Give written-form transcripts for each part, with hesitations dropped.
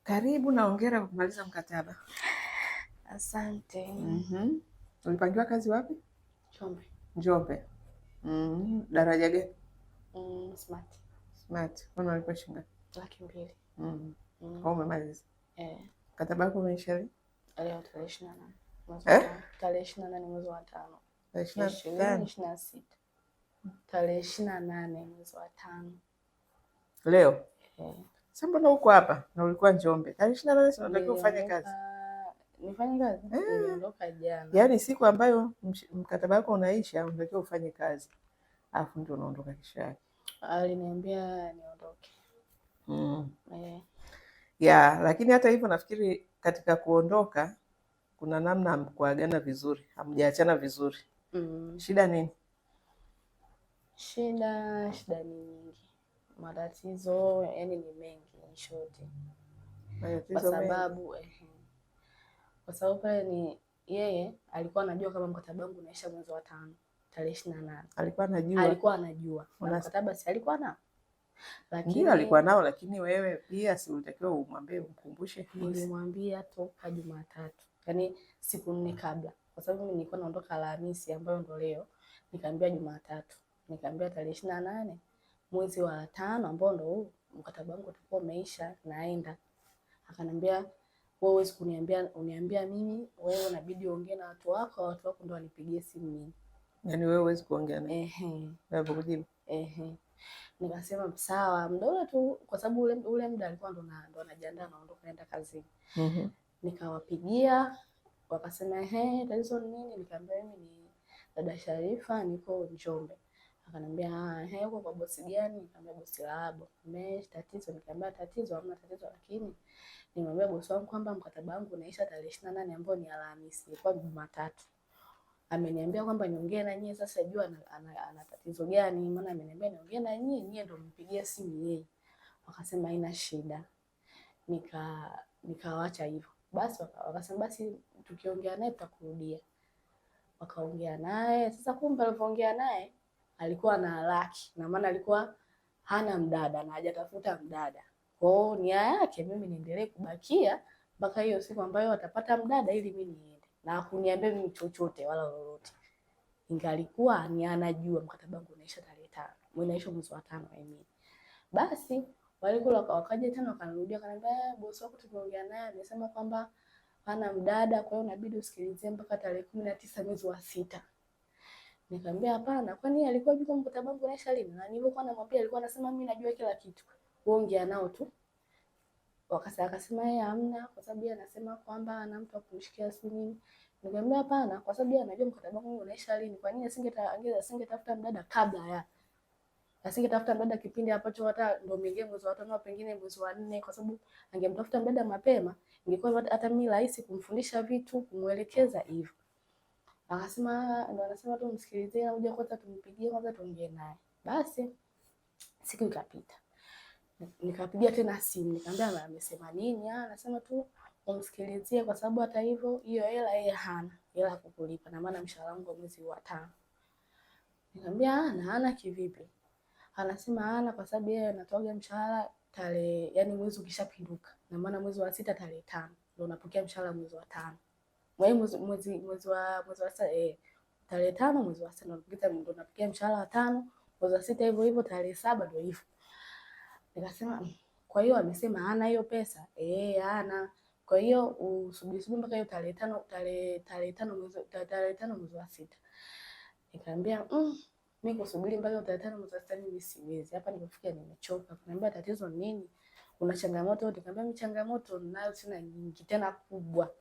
Karibu na hongera kwa kumaliza mkataba. Asante. Ulipangiwa kazi wapi? Njombe. Njombe. Daraja gani? Smart. Smart. Mbona ulikuwa shilingi ngapi? 200. Kwa umemaliza? Mkataba wako umeisha lini? Leo tarehe 28. Tarehe 28 mwezi wa 5. 2026. Tarehe 28 mwezi wa 5. Leo? Sasa mbona uko hapa na ulikuwa Njombe? Tarehe 28 unatakiwa ufanye kazi. Nifanye kazi? Niliondoka jana. Yaani siku ambayo mkataba wako unaisha unatakiwa ufanye kazi. Alafu ndio unaondoka kesho yake. Aliniambia niondoke. Ya, lakini hata hivyo nafikiri katika kuondoka kuna namna hamkuagana vizuri, hamjaachana vizuri. Shida nini? Shida ni nyingi. Matatizo yani ni mengi in short. Kwa sababu pale ni yeye alikuwa anajua kama mkataba wangu unaisha mwezi wa 5 tarehe 28. Alikuwa anajua. Na mkataba si alikuwa nao. Lakini alikuwa nao, lakini wewe pia si ulitakiwa umwambie, umkumbushe. Nilimwambia toka Jumatatu. Yaani siku 4 kabla. Kwa sababu mimi nilikuwa naondoka Alhamisi ambayo ndo leo. Nikaambia Jumatatu. Nikaambia tarehe 28 mwezi wa 5 ambao ndo huu mkataba wangu utakuwa umeisha naenda. Akaniambia wewe huwezi uniambia mimi, wewe unabidi uongee na watu wako ndo wanipigie simu mimi. Yaani wewe huwezi kuongea na. Wewe kujibu. Nikasema sawa, muda ule tu kwa sababu ule muda alikuwa ndo anajiandaa naondoka naenda kazini. Nikawapigia wakasema tatizo ni nini? Nikamwambia mimi ni dada Sharifa niko Njombe. Akaniambia uko kwa bosi gani? Nikamwambia bosi Labo. Tatizo? Nikamwambia tatizo hamna tatizo, lakini nimwambia bosi wangu kwamba mkataba wangu unaisha tarehe 28 ambao ni Alhamisi, ilikuwa Jumatatu. Ameniambia kwamba niongee na nyie, sasa jua ana tatizo gani? Maana ameniambia niongee na nyie ndo mpigie simu yeye. Wakasema haina shida. Nikawaacha hivyo. Basi wakasema basi tukiongea naye tutakurudia. Wakaongea naye. Sasa kumbe alipoongea naye alikuwa na haraki. Na maana alikuwa hana mdada na hajatafuta mdada. Kwa hiyo nia yake mimi niendelee kubakia mpaka hiyo siku ambayo atapata mdada ili mimi niende. Na hakuniambia mimi chochote wala lolote. Ingalikuwa ni anajua mkataba wangu unaisha tarehe 5. Unaisha mwezi wa 5 mimi. Basi walikula wakaja tena wakanirudia akaniambia bosi wako tumeongea naye amesema kwamba hana mdada, kwa hiyo inabidi usikilizie mpaka tarehe 19 mwezi wa 6. Nikamwambia hapana, kwani alikuwa yuko mkataba wangu unaisha lini? Na nilipokuwa namwambia alikuwa anasema mimi najua kila kitu. Ongea nao tu. Akasema yeye hamna kwa sababu yeye anasema kwamba ana mtu wa kumshikia simu. Nikamwambia hapana, kwa sababu yeye anajua mkataba wangu unaisha lini. Kwa nini asingetafuta mdada kabla ya? Asingetafuta mdada kipindi ambacho hata ndo mwingine mwezi wa 5 pengine mwezi wa 4, kwa sababu angemtafuta mdada mapema ingekuwa hata mimi rahisi kumfundisha vitu, kumuelekeza hivyo. Akasema ndo anasema tu msikilizie na uje kwanza tumpigie kwanza tuongee naye. Basi siku ikapita. Nikapigia tena simu nikamwambia amesema nini? Anasema tu umsikilizie kwa sababu hata hivyo hiyo hela yeye hana hela kukulipa na maana mshahara wangu mwezi wa 5. Nikamwambia hana kivipi? Anasema hana kwa sababu yeye anatoa mshahara tarehe, yani mwezi ukishapinduka. Na maana mwezi wa 6 tarehe 5 ndio unapokea mshahara mwezi wa 5. Mwezi wa tarehe 5 mwezi wa 6 ndio unapokea mshahara wa 5, mwezi wa 6 hivyo hivyo tarehe 7 ndio hivyo. Nikasema kwa hiyo amesema hana hiyo pesa? Hana. Kwa hiyo usubiri mpaka hiyo tarehe 5 mwezi wa 6. Nikamwambia mimi kusubiri mpaka tarehe 5 mwezi wa 6 mimi siwezi. Hapa nimefikia nimechoka. Akaniambia tatizo ni nini? Una changamoto? Nikamwambia mimi changamoto ninayo sina nyingi tena kubwa.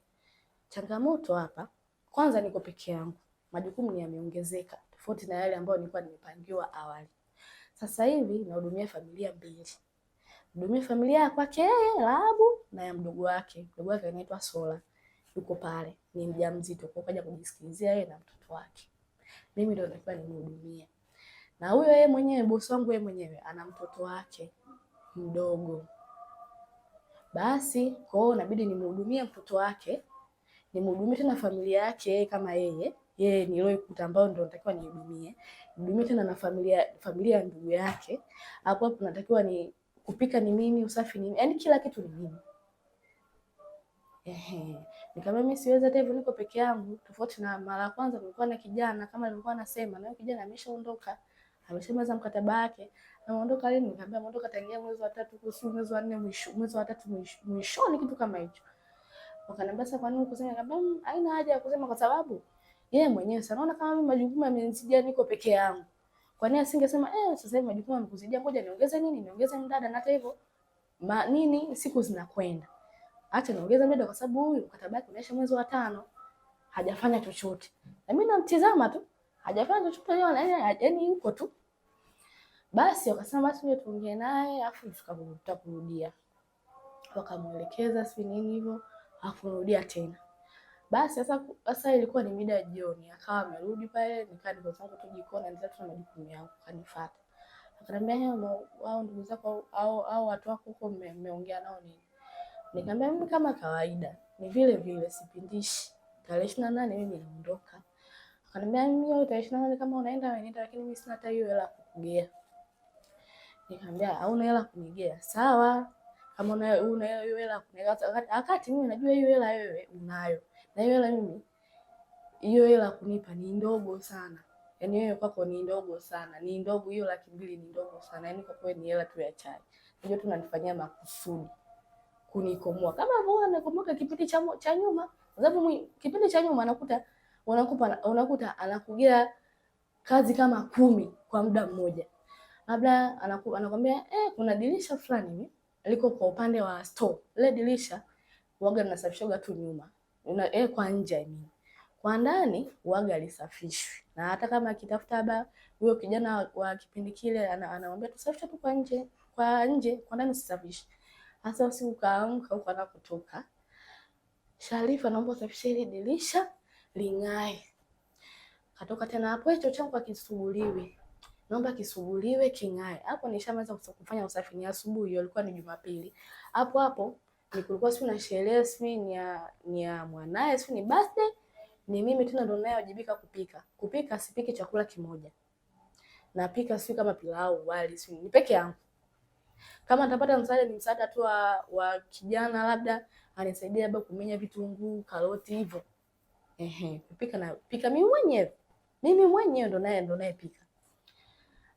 Changamoto hapa kwanza niko peke yangu. Majukumu yameongezeka tofauti na yale ambayo nilikuwa nimepangiwa awali. Sasa hivi nahudumia familia 2. Nahudumia familia ya kwake Labu na ya mdogo wake. Mdogo wake anaitwa Sola. Yuko pale. Ni mjamzito kwa kaja kujisikilizia yeye na mtoto wake. Mimi ndio nilikuwa nimhudumia. Na huyo yeye mwenyewe bosi wangu yeye mwenyewe ana mtoto wake mdogo. Basi kwa hiyo inabidi nimhudumie mtoto wake, nimhudumie tena familia yake kama yeye nilioikuta ambao ndio natakiwa nihudumie. Nihudumie tena na familia ya ndugu yake. Hapo natakiwa ni kupika ni mimi, usafi ni mimi. Yaani kila kitu ni mimi. Nikamwambia mimi siwezi hata hivyo, niko peke yangu. Tofauti na mara ya kwanza kulikuwa na kijana kama nilikuwa nasema, na kijana ameshaondoka. Ameshamaliza mkataba wake. Ameondoka lini? Nikamwambia ameondoka tangia mwezi wa 3 kuhusu mwezi wa 4 mwisho, mwezi wa 3 mwishoni kitu kama hicho. Wakaniambia sasa kwa nini kusema? Nikamwambia haina haja ya kusema kwa sababu yeye mwenyewe sana naona kama mimi majukumu yamenizidia, niko peke yangu. Kwa nini asingesema sasa hivi majukumu yamekuzidia, ngoja niongeze nini? Niongeze mdada, na hata hivyo siku zinakwenda. Acha niongeze mdada kwa sababu huyu mkataba wake unaisha mwezi wa 5. Hajafanya chochote. Na mimi namtizama tu. Hajafanya chochote leo, yaani yuko tu. Basi wakasema basi wewe tuongee naye afu tutakurudia. Wakamuelekeza si nini hivyo, akurudia tena. Basi sasa ilikuwa ni mida ya jioni, akawa amerudi pale, nikaa niko zangu tu jikoni naendelea tu na majukumu yangu, kanifuata. Akaniambia wao ndugu zako au watu wako huko mmeongea nao nini? Nikamwambia mimi kama kawaida, ni vile vile sipindishi. Tarehe 28 mimi naondoka. Akaniambia mimi tarehe 28 kama unaenda wewe, lakini mimi sina hata hiyo hela kukugea. Nikamwambia hauna hela kunigea. Sawa. Kama una hiyo hela kunigea, wakati mimi najua hiyo hela wewe unayo. Na hiyo hela mimi hiyo hela kunipa ni ndogo sana. Yaani wewe kwako ni ndogo sana. Ni ndogo hiyo 200,000 ni ndogo sana. Yaani kwa kweli ni hela tu ya chai. Unajua tunanifanyia makusudi kunikomoa. Kama vile anakomoka kipindi cha nyuma. Kwa sababu kipindi cha nyuma unakuta anakugea kazi kama 10 kwa muda mmoja. Labda anakuambia kuna dirisha fulani liko kwa upande wa store. Ile dirisha huaga linasafishwa tu nyuma. Kwa nje kwa ndani huaga lisafishwi. Na hata kama akitafuta baba huyo kijana wa kipindi kile anamwambia tusafishe tu kwa nje, kwa ndani usisafishe. Sasa usiku kaamka huko anapotoka, Sharifa naomba usafishe ile dirisha ling'ae. Katoka tena hapo hicho changu akisuguliwe. Naomba kisuguliwe king'ae. Hapo nishamaliza kufanya usafi, ni asubuhi, ilikuwa ni Jumapili. Hapo kulikuwa na sherehe ni ya mwanae, ni birthday. Ni mimi tena ndo ninayewajibika kupika. Kupika sipiki chakula kimoja. Napika kama pilau, wali, ni peke yangu. Kama nitapata msaada ni msaada tu wa kijana labda anisaidia labda kumenya vitunguu, karoti hivyo. Kupika mimi mwenyewe. Mimi mwenyewe ndo naye pika.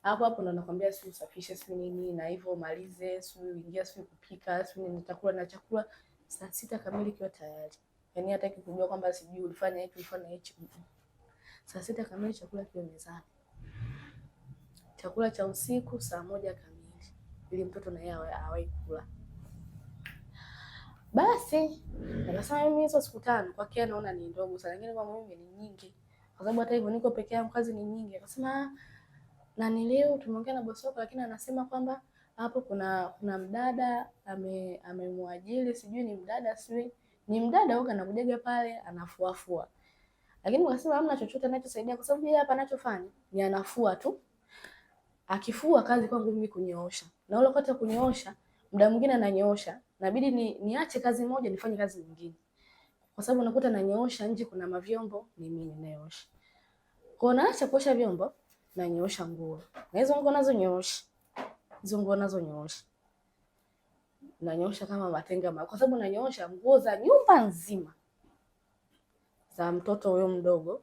Hapo ndo nakwambia usafishe nini na hivyo malize, ingia kupika, nitakula na chakula saa 6 kamili kiwa tayari. Yaani hata kikujua kwamba sijui ulifanya hichi. Saa 6 kamili chakula kiwe mezani. Chakula cha usiku saa 1 kamili. Ili mtoto na yeye awahi kula. Basi, nikasema mimi hizo siku 5 kwa kia naona ni ndogo sana, lakini kwa mimi ni nyingi. Kwa sababu hata hivyo niko peke yangu, kazi ni nyingi. Akasema na leo tumeongea na bosi wako, lakini anasema kwamba hapo kuna mdada amemwajiri, sijui ni mdada huko anakujaga pale anafuafua. Lakini wakasema hamna chochote anachosaidia kwa sababu yeye hapa anachofanya ni anafua tu. Akifua kazi kwangu mimi kunyoosha. Na ule wakati wa kunyoosha, muda mwingine ananyoosha, inabidi niache kazi moja nifanye kazi nyingine. Kwa sababu unakuta nanyoosha nje kuna mavyombo ni mimi ninayoosha. Kwa naacha kuosha vyombo na nyoosha nguo. Na hizo nguo nazo nyoosha. Nanyoosha kama matenga kwa sababu nanyoosha nguo za nyumba nzima. Za mtoto huyo mdogo,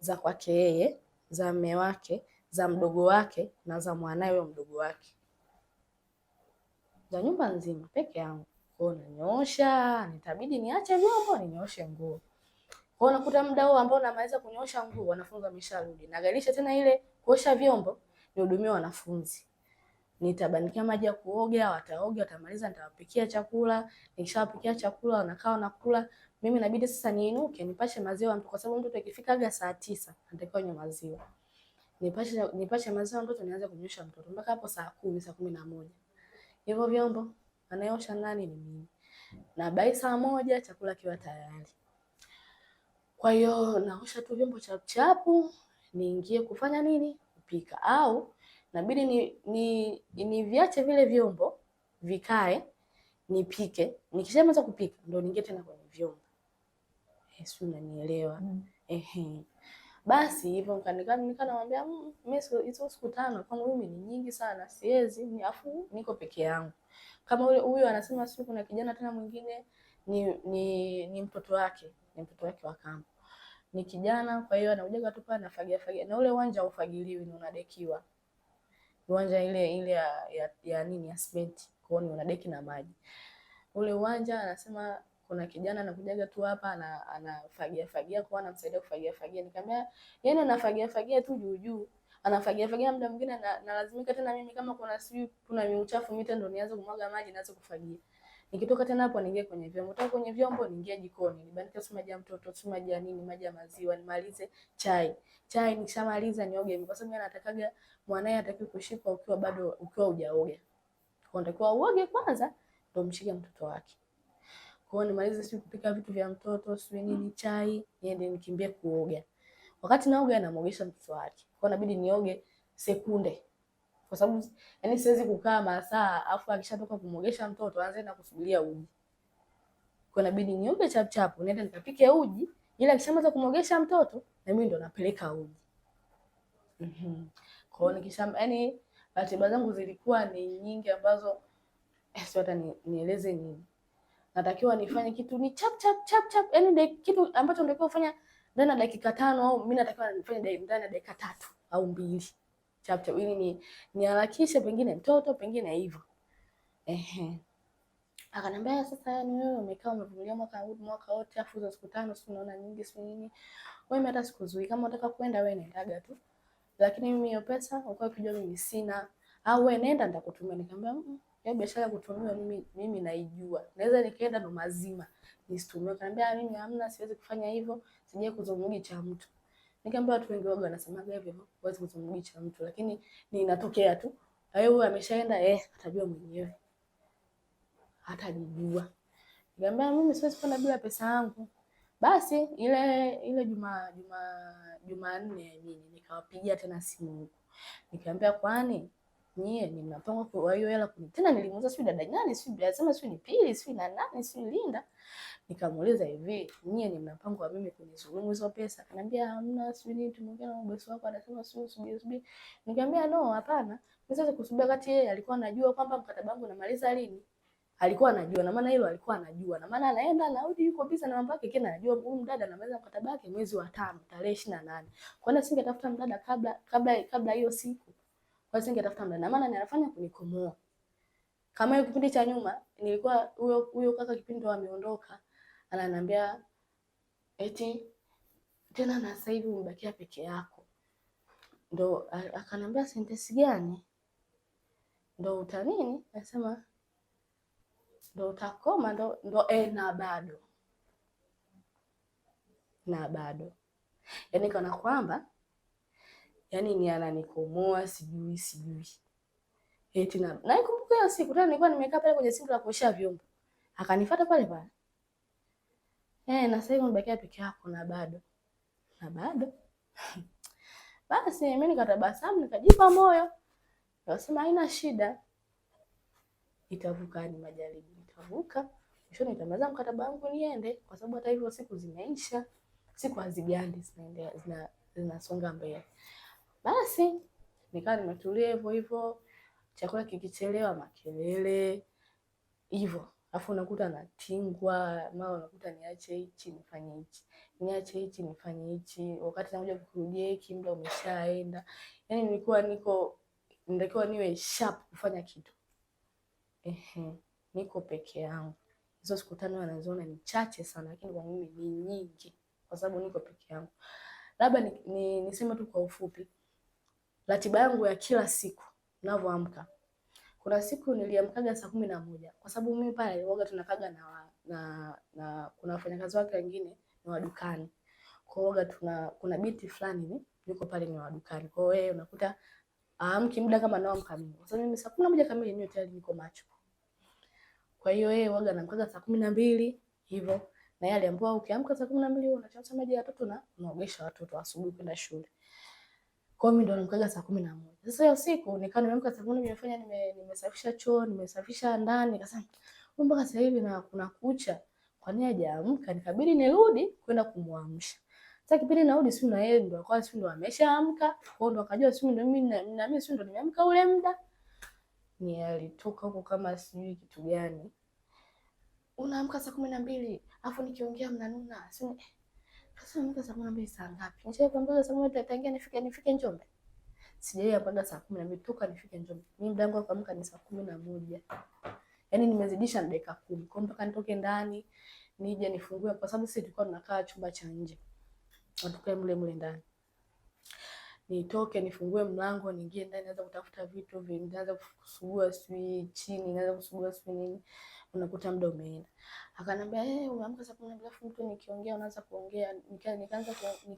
za kwake yeye, za mume wake, za mdogo wake na za mwanae huyo mdogo wake. Za nyumba nzima peke yangu. Kwa nanyoosha, nitabidi niache vyombo ninyooshe nguo. Kwa nakuta muda huo ambao namaliza kunyoosha nguo wanafunzi wamesharudi. Nagalisha tena ile kuosha vyombo nihudumie wanafunzi. Nitabanikia maji ya kuoga, wataoga, watamaliza, nitawapikia chakula. Nikishawapikia chakula wanakaa wanakula. Mimi inabidi sasa niinuke nipashe maziwa mtu kwa sababu mtoto ikifika saa 9 anatakiwa anywe maziwa. Nipashe maziwa mtoto nianze kunyosha mtoto mpaka hapo saa 10, saa 11. Hivyo vyombo anaosha nani ni mimi. Na bai saa 1 chakula kiwa tayari. Kwa hiyo naosha tu vyombo chapu niingie kufanya nini? Kupika. Au inabidi niviache vile vyombo vikae nipike. Nikishamaliza kupika ndio niingie tena kwenye vyombo. Sio, unanielewa? Basi hivyo nikamwambia mimi hizo siku 5 kwangu mimi ni nyingi sana, siwezi, afu niko peke yangu. Kama huyo anasema sio, kuna kijana tena mwingine ni mtoto wake, wa kambo. Ni kijana, kwa hiyo anakuja tu pale anafagia. Na ule uwanja ufagiliwi, ni unadekiwa. Uwanja ile ya nini ya simenti, kwa hiyo unadeki na maji. Ule uwanja anasema kuna kijana anakujaga tu hapa anafagia kwa anamsaidia kufagia. Nikamwambia yeye anafagia tu juu. Anafagia muda mwingine na lazimika tena mimi kama kuna uchafu mita ndo nianze kumwaga maji naanze kufagia. Nikitoka tena hapo niingie kwenye vyombo. Kutoka kwenye vyombo niingie jikoni. Nibandike maji ya mtoto, maji ya nini, maji ya maziwa, nimalize chai. Nikishamaliza nioge kwa sababu anatakaga mwanae hataki kushikwa ukiwa hujaoga. Kwa nitakuwa uoge kwanza ndo mshike mtoto wake. Kwa hiyo nimalize kupika vitu vya mtoto, nini, chai, niende nikimbie kuoga. Wakati naoga namuogesha mtoto wake. Kwa inabidi nioge sekunde. Kwa sababu yani siwezi kukaa masaa afu akishatoka kumuogesha mtoto aanze na kusubiria uji. Kwa inabidi nioge chap niende nikapike uji, ili akishamaliza kumuogesha mtoto na mimi ndo napeleka uji. Kwa hiyo yani ratiba zangu zilikuwa ni nyingi ambazo sio hata nieleze nini. Natakiwa nifanye kitu ni chap. Yani kitu ambacho natakiwa kufanya ndani ya dakika 5 au mimi natakiwa nifanye ndani ya dakika 3 au 2. Chap ili niharakishe pengine mtoto pengine hivyo. Akaniambia sasa yani wewe umekaa umevumilia mwaka wote afu hizo siku 5 si unaona nyingi si nini. Wewe hata sikuzui kama unataka kwenda wewe nenda tu. Lakini mimi hiyo pesa uko ukijua mimi sina. Au wewe nenda nitakutumia. Nikamwambia hiyo biashara kutumiwa mimi naijua. Naweza nikaenda ndo mazima. Nisitumie. Akaniambia mimi hamna siwezi kufanya hivyo. Sije kuzungumza cha mtu. Nikamwambia watu wengi waga wanasemaga hivyo, huwezi kuzungumza cha mtu lakini inatokea tu. Huyo ameshaenda atajua mwenyewe. Hatajijua. Nikamwambia mimi siwezi kwenda bila pesa yangu. Basi ile Jumanne mimi nikawapigia tena simu huko. Nikamwambia kwani nyie ni mnapanga kwa hiyo hela tena nilimuuliza sio dada nani sio lazima sio ni Pili sio na nani sio Linda. Nikamuuliza hivi nyie ni mnapango wa mimi kunizulumu hizo pesa? Akaniambia hamna sio nini tumeongea na bosi wako anasema sio subiri. Nikamwambia no hapana. Niweza kusubiri kati yeye alikuwa anajua kwamba mkataba wangu unamaliza lini. Alikuwa anajua na maana hilo alikuwa anajua na maana anaenda anarudi yuko busy na mambo yake kile anajua huyu mdada anamaliza mkataba wake mwezi wa 5 tarehe 28. Kwa nini singetafuta mdada kabla hiyo siku? Kwa nini singetafuta mdada? Na maana anafanya kunikomoa. Kama hiyo kipindi cha nyuma nilikuwa huyo kaka kipindi ndo ameondoka ananiambia eti tena na sasa hivi umebakia peke yako. Ndo akanambia sentence gani? Ndo utanini? Nasema ndo utakoma ndo na bado. Yaani kana kwamba yaani ni ananikomoa sijui. Eti na ikumbuka hiyo siku tena nilikuwa nimekaa pale kwenye sinki la kuosha vyombo. Akanifuata pale. Na sasa hivi umebakia peke yako na bado. Basi mimi nikatabasamu nikajipa moyo. Nikasema haina shida. Itavuka ni majaribu. Itavuka. Mwisho nitamaliza mkataba wangu niende kwa sababu hata hivyo siku zimeisha. Siku hazigandi zinasonga mbele. Basi nikaa nimetulia hivyo. Chakula kikichelewa makelele hivyo. Alafu unakuta natingwa, mara unakuta niache hichi nifanye hichi. Niache hichi nifanye hichi. Wakati nakuja kurudia hiki muda umeshaenda. Yaani nilikuwa niwe sharp kufanya kitu. Niko peke yangu. Hizo siku 5 anaziona ni chache sana lakini kwa mimi ni nyingi kwa sababu niko peke yangu. Labda niseme tu kwa ufupi. Ratiba yangu ya kila siku ninavyoamka. Kuna siku niliamkaga saa 11 kwa sababu mimi pale huaga tunakaga na kuna wafanyakazi wake wengine ni wa dukani. Kwa hiyo kuna binti fulani yuko pale ni wa dukani. Kwa hiyo wewe unakuta aamki muda kama naamka mimi. Kwa sababu mimi saa 11 kamili mimi tayari niko macho. Kwa hiyo yeye huaga anamkaga saa 12 hivyo. Na yeye aliambiwa ukiamka saa 12 unachemsha maji ya watoto na unaogesha watoto asubuhi kwenda shule. Kwa mimi ndo namkaga saa 11. Sasa hiyo siku nikawa nimeamka saa 11 nimefanya nimesafisha choo, nimesafisha ndani, nikasema mpaka sasa hivi na kuna kucha. Kwa nini hajaamka? Nikabidi nirudi kwenda kumuamsha. Sasa kipindi narudi simu na yeye ndo ameshaamka. Kwa ndo akajua simu ndo mimi na mimi simu ndo nimeamka ule muda. ni alitoka huko kama sijui kitu gani. Unaamka saa 12 afu nikiongea mnanuna. Sasa unaamka saa 12 saa ngapi? Nishakwambia saa 12 tangia nifike Njombe. Sijai mpaka saa 12 toka nifike Njombe. Mimi muda wangu wa kuamka ni saa 11. Yaani nimezidisha na dakika 10. Kwa mpaka nitoke ndani, nije nifungue kwa sababu sisi tulikuwa tunakaa chumba cha nje. Tukae mle ndani. Nitoke nifungue mlango niingie ndani, naanza kutafuta vitu naanza kusugua sui chini, naanza kusugua sui nini. Unakuta muda umeenda. Akaniambia umeamka saa 12 alafu mtu nikiongea unaanza kuongea.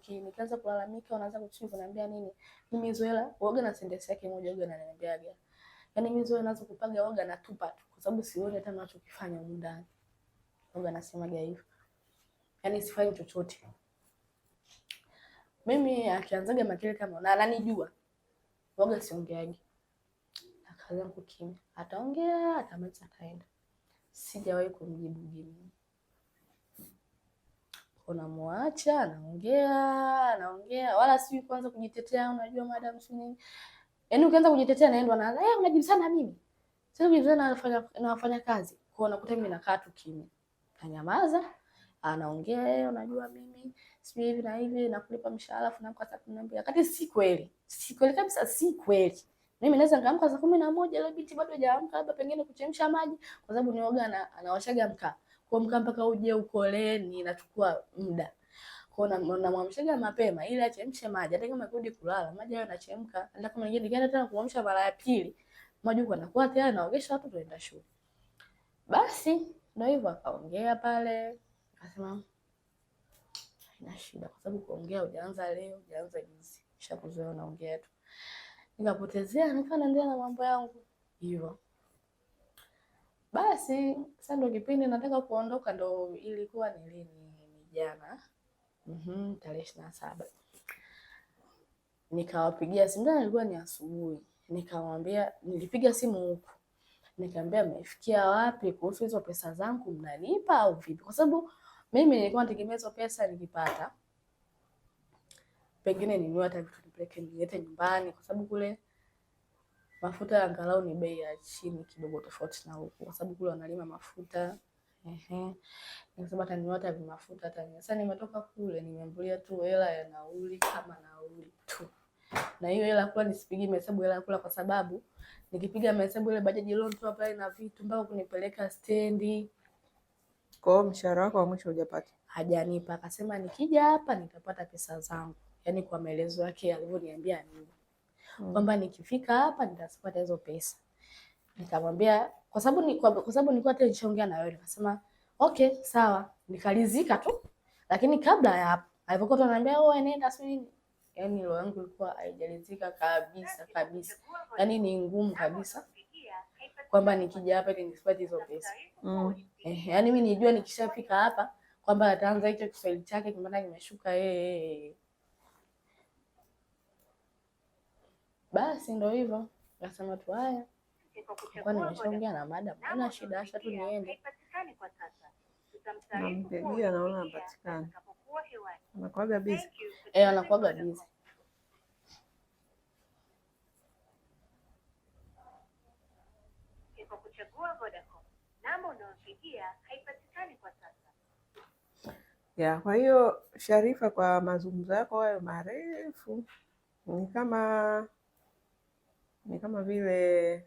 Nikaanza kulalamika, unaanza kuchini kuniambia nini? Mimi hizo hela uoga na sentence yake moja uoga ananiambiaga. Yaani mimi hizo hela naanza kupaga uoga na tupa tu kwa sababu sioni hata ninachokifanya huko ndani. Uoga anasemaga hivyo. Yaani sifanyi chochote. Mimi akianzaga makele kama na ananijua. Uoga siongeaje. Akaanza kukimya. Ataongea, atamaliza ataenda. Sijawahi kumjibu jibu. Unamwacha anaongea wala si kwanza kujitetea, unajua madam si nini. Yaani ukianza kujitetea naenda anaanza unajibu sana mimi. Sasa kujibizana nafanya kazi. Kwa unakuta mimi nakaa tu kimya. Nanyamaza, anaongea unajua mimi si hivi na hivi nakulipa mshahara afu naamka saa 12. Wakati si kweli. Si kweli kabisa, si kweli. Mimi naweza nikaamka saa 11 ile binti bado hajaamka, labda pengine kuchemsha maji kwa sababu nioga anawashaga mkaa. Kwa mkaa mpaka uje ukoleni inachukua muda. Kwa namwamshaga mapema ili achemshe maji. Hata kama kurudi kulala, maji hayo yanachemka. Hata kama nyingine nikaenda tena kuamsha mara ya pili, maji huko anakuwa tayari naogesha watu tuenda shule. Basi ndio hivyo akaongea pale. Akasema haina shida kwa sababu kuongea hujaanza leo, hujaanza juzi. Nishakuzoea unaongea tu. Nikapotezea nikaendelea na mambo yangu hivyo. Basi sasa ndio kipindi nataka kuondoka ndo ilikuwa ni lini jana. Tarehe 27. Nikawapigia simu ndio ilikuwa ni asubuhi. Nikamwambia nilipiga simu huko. Nikamwambia mmefikia wapi kuhusu hizo pesa zangu mnalipa au vipi? Kwa sababu mimi nilikuwa nategemea hizo pesa nikipata pengine ninunue hata vitu nipeleke nilete nyumbani kwa sababu kule mafuta angalau ni bei ya chini kidogo tofauti na huko kwa sababu kule wanalima mafuta. Nikasema hata ninunue hata mafuta hata sasa nimetoka kule nimeambulia tu hela ya nauli kama nauli tu. Na hiyo hela kula nisipigi mahesabu hela kula kwa sababu nikipiga mahesabu ile bajaji loan tu hapa na vitu mpaka kunipeleka stendi. Kwa hiyo mshahara wako wa mwisho hujapata? Hajanipa. Akasema nikija hapa nitapata pesa zangu. Yaani kwa maelezo yake alivyoniambia mimi. Kwamba nikifika hapa nitapata hizo pesa. Nikamwambia kwa sababu nilikuwa hata nishaongea na wewe nikasema okay sawa, nikalizika tu. Lakini kabla ya hapo alipokuwa ananiambia nenda sio nini. Yaani roho yangu ilikuwa haijalizika kabisa. Yaani ni ngumu kabisa. Kwamba nikija hapa nisipate hizo pesa. Yaani mimi nijua nikishafika hapa kwamba ataanza hicho Kiswahili chake kimana kimeshuka Basi ndio hivyo. Nasema tu haya. Kwa nimeshaongea na madam. Hana shida acha tu niende. Nampigia naona anapatikana. Anakuaga busy. Anakuaga busy. Kwa kuchagua Vodacom. Namba unayopigia haipatikani kwa sasa. Kwa hiyo Sharifa, kwa mazungumzo yako hayo marefu ni kama vile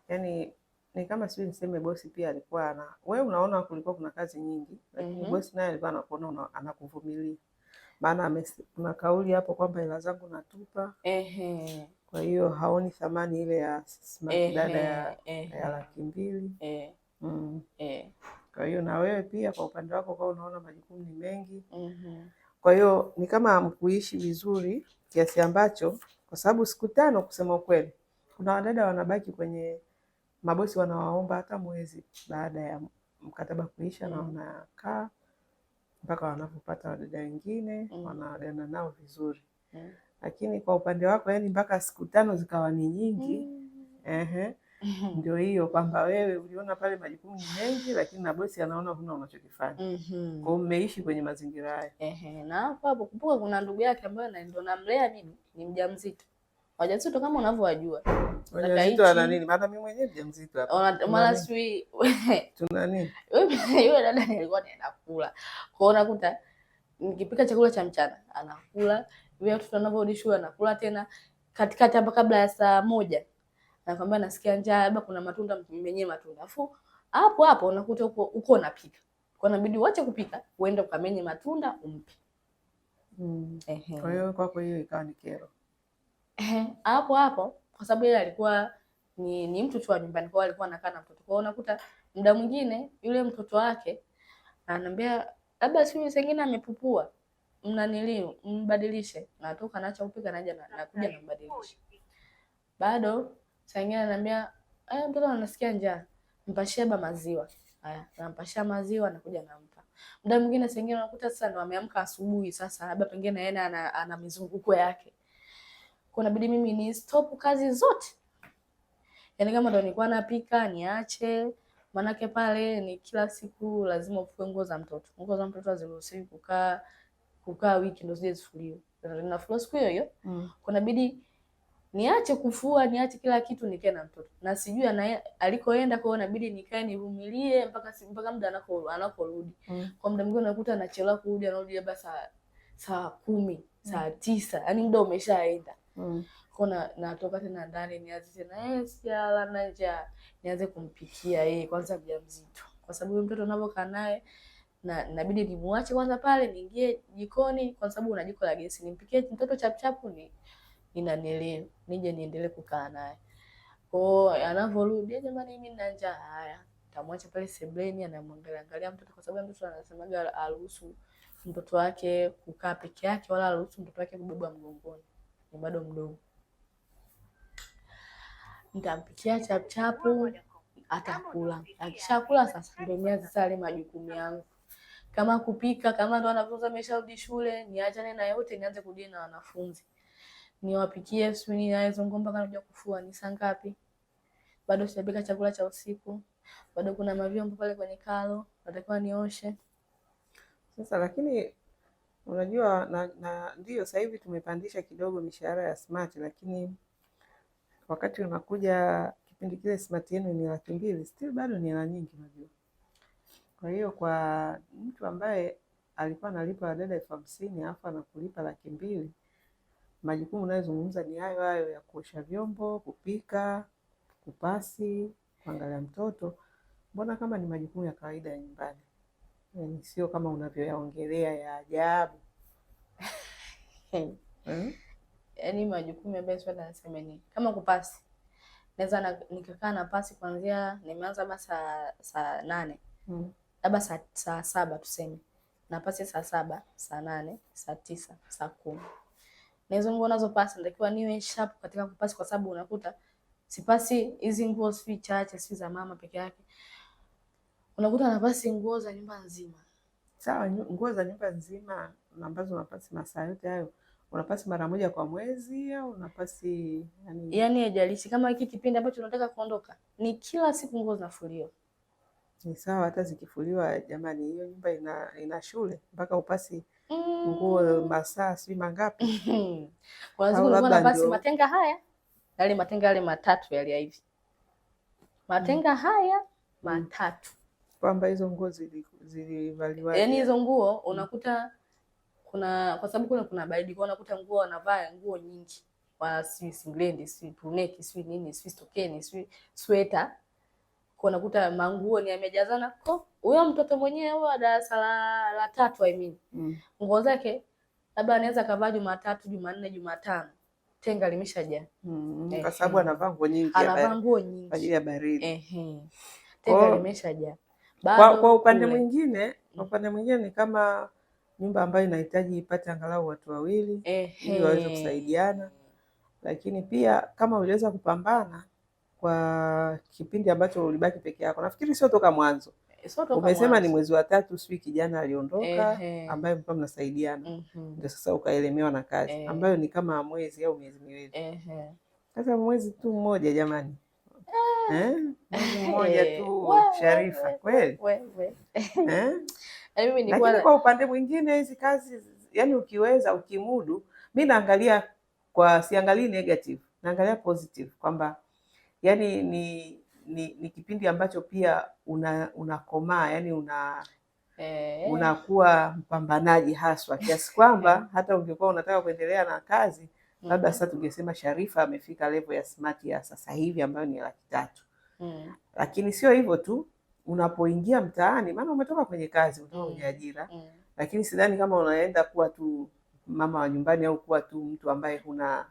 yani ni kama sijui niseme bosi pia alikuwa wewe unaona kulikuwa kuna kazi nyingi lakini bosi naye alikuwa anakuona anakuvumilia. Maana kuna kauli hapo kwamba hela zangu natupa. Kwa hiyo haoni thamani ile ya smart dada ya 200,000. Kwa hiyo na wewe pia kwa upande wako kwa unaona majukumu ni mengi. Kwa hiyo ni kama hamkuishi vizuri kiasi ambacho kwa sababu siku 5 kusema ukweli kuna wadada wanabaki kwenye mabosi wanawaomba hata mwezi baada ya mkataba kuisha na wanakaa mpaka wanapopata wadada wengine wanaagana nao vizuri. Lakini kwa upande wako yani mpaka siku 5 zikawa ni nyingi. Ndio hiyo kwamba wewe uliona pale majukumu ni mengi lakini na bosi anaona huna unachokifanya. Kwa hiyo mmeishi kwenye mazingira haya. Na hapo kumbuka kuna ndugu yake ambaye ndio namlea mimi, ni mjamzito. Wajawazito kama unavyowajua. Wajawazito ana nini? Maana mimi mwenyewe mjamzito hapa. Mara sui tuna nini? Yule dada nilikuwa nakula. Kwa unakuta nikipika chakula cha mchana anakula, yule mtoto anaporudi shule anakula tena, katikati hapa kabla ya saa 1 nakwambia nasikia njaa, labda kuna matunda, mmenye matunda. Afu hapo unakuta uko unapika. Kwa inabidi uache kupika, uende ukamenye matunda umpe. Kwa hiyo kwako hiyo ikawa ni kero. Hapo kwa sababu yeye alikuwa ni mtu tu wa nyumbani, kwa alikuwa anakaa na mtoto. Kwa unakuta muda mwingine yule mtoto wake ananiambia labda siku nyingine amepupua, mnaniliu mbadilishe, natoka naacha kupika naja nakuja nambadilisha. Bado saa nyingine ananiambia mtoto anasikia njaa, mpashie baba maziwa. Haya, nampashia maziwa nakuja nampa. Muda mwingine saa nyingine unakuta sasa ndo ameamka asubuhi, sasa labda pengine yeye ana mizunguko yake. Kwa inabidi mimi ni stop kazi zote. Yaani kama ndo nilikuwa napika niache, manake pale ni kila siku lazima ufue nguo za mtoto. Nguo za mtoto haziruhusiwi kukaa wiki ndo zije zifuliwe. Ninafua siku hiyo. Kwa inabidi niache kufua, niache kila kitu nikae na mtoto. Na sijui alikoenda, kwa inabidi nikae nivumilie mpaka muda anaporudi. Kwa muda mwingine unakuta anachelewa kurudi, anarudi labda saa 10, saa 9. Yaani muda umeshaenda. Kuna natoka tena ndani nianze tena siala na njaa, nianze kumpikia yeye kwanza mjamzito. Kwa sababu mtoto unapokaa naye na inabidi nimuache kwanza pale, niingie jikoni kwa sababu una jiko la gesi, nimpikie mtoto chapuchapu ninanielewa, nije niendelee kukaa naye. Kwa anavorudi, jamani mimi nina njaa, haya tamwacha pale sebleni, anamwangalia mtoto, kwa sababu mtoto anasemaga aruhusu mtoto wake kukaa peke yake, wala aruhusu mtoto wake kubebwa mgongoni, ni bado mdogo. Nitampikia chapuchapu, atakula. Akishakula sasa ndio nianze sasa majukumu yangu. Kama kupika, kama ndo wanafunzi wamesharudi shule, niachane na yote nianze kudili na wanafunzi. Niwapikie suni na hizo ngomba kana kuja kufua ni saa ngapi? Bado sijapika chakula cha usiku. Bado kuna mavyombo pale kwenye kalo, natakiwa nioshe. Sasa lakini unajua na ndio sasa hivi tumepandisha kidogo mishahara ya smart, lakini wakati unakuja kipindi kile smart yenu ni 200,000, still bado ni hela nyingi unajua. Kwa hiyo kwa mtu ambaye alikuwa analipa dada 50,000 alafu anakulipa 200,000, majukumu unayozungumza ni hayo ya kuosha vyombo, kupika, kupasi, kuangalia mtoto. Mbona kama ni majukumu ya kawaida ya nyumbani? Yaani sio kama unavyoyaongelea ya ajabu. Yaani majukumu ambayo sio nasema ni kama kupasi. Naweza nikakaa na pasi kuanzia nimeanza basi saa 8. Labda saa 7 tuseme. Na pasi saa 7, saa 8, saa 9, saa 10. Na hizo nguo nazo pasi natakiwa niwe sharp katika kupasi, kwa sababu unakuta sipasi hizi nguo si chache, si za mama peke yake. Unakuta napasi nguo za nyumba nzima. Sawa, nguo za nyumba nzima ambazo unapasi masaa yote hayo, unapasi mara moja kwa mwezi au unapasi yani haijalishi kama hiki kipindi ambacho unataka kuondoka ni kila siku nguo zinafuliwa. Ni sawa hata zikifuliwa jamani, hiyo nyumba ina shule mpaka upasi nguo masaa si mangapi? Kwa sababu unaona basi matenga haya, yale matenga yale 3 yale hivi. Matenga haya 3. Kwamba hizo nguo zilivaliwa. Yaani hizo nguo unakuta kwa sababu kuna baridi, kwa unakuta nguo wanavaa nguo nyingi. Wa singlendi, puneki, nini, stokeni, sweater. Kwa unakuta manguo ni yamejazana. Kwa huyo mtoto mwenyewe wa darasa la 3 I mean. Nguo zake labda anaweza kavaa Jumatatu, Jumanne, Jumatano. Tenga limeshajaa. Kwa sababu anavaa nguo nyingi. Anavaa nguo nyingi kwa ajili ya baridi. Tenga limeshajaa. Kwa upande mwingine ni kama nyumba ambayo inahitaji ipate angalau watu 2 ili waweze kusaidiana. Lakini pia kama uliweza kupambana kwa kipindi ambacho ulibaki peke yako, nafikiri sio toka mwanzo. Umesema ni mwezi wa 3 sio kijana aliondoka ambaye mpa mnasaidiana. Ndio sasa ukaelemewa na kazi ambayo ni kama mwezi au miezi miwili. Sasa mwezi tu mmoja jamani. Mwezi mmoja tu Sharifa kweli. Lakini kwa upande mwingine hizi kazi yani ukiweza ukimudu, mimi naangalia siangalii negative, naangalia positive kwamba yani ni kipindi ambacho pia unakomaa yani unakuwa mpambanaji haswa kiasi kwamba hata ungekuwa unataka kuendelea na kazi labda sasa tungesema Sharifa amefika level ya smart ya sasa hivi ambayo ni 300,000. Lakini sio hivyo tu, unapoingia mtaani, maana umetoka kwenye kazi, umetoka kwenye ajira, lakini sidhani kama unaenda kuwa tu mama wa nyumbani au kuwa tu mtu ambaye huna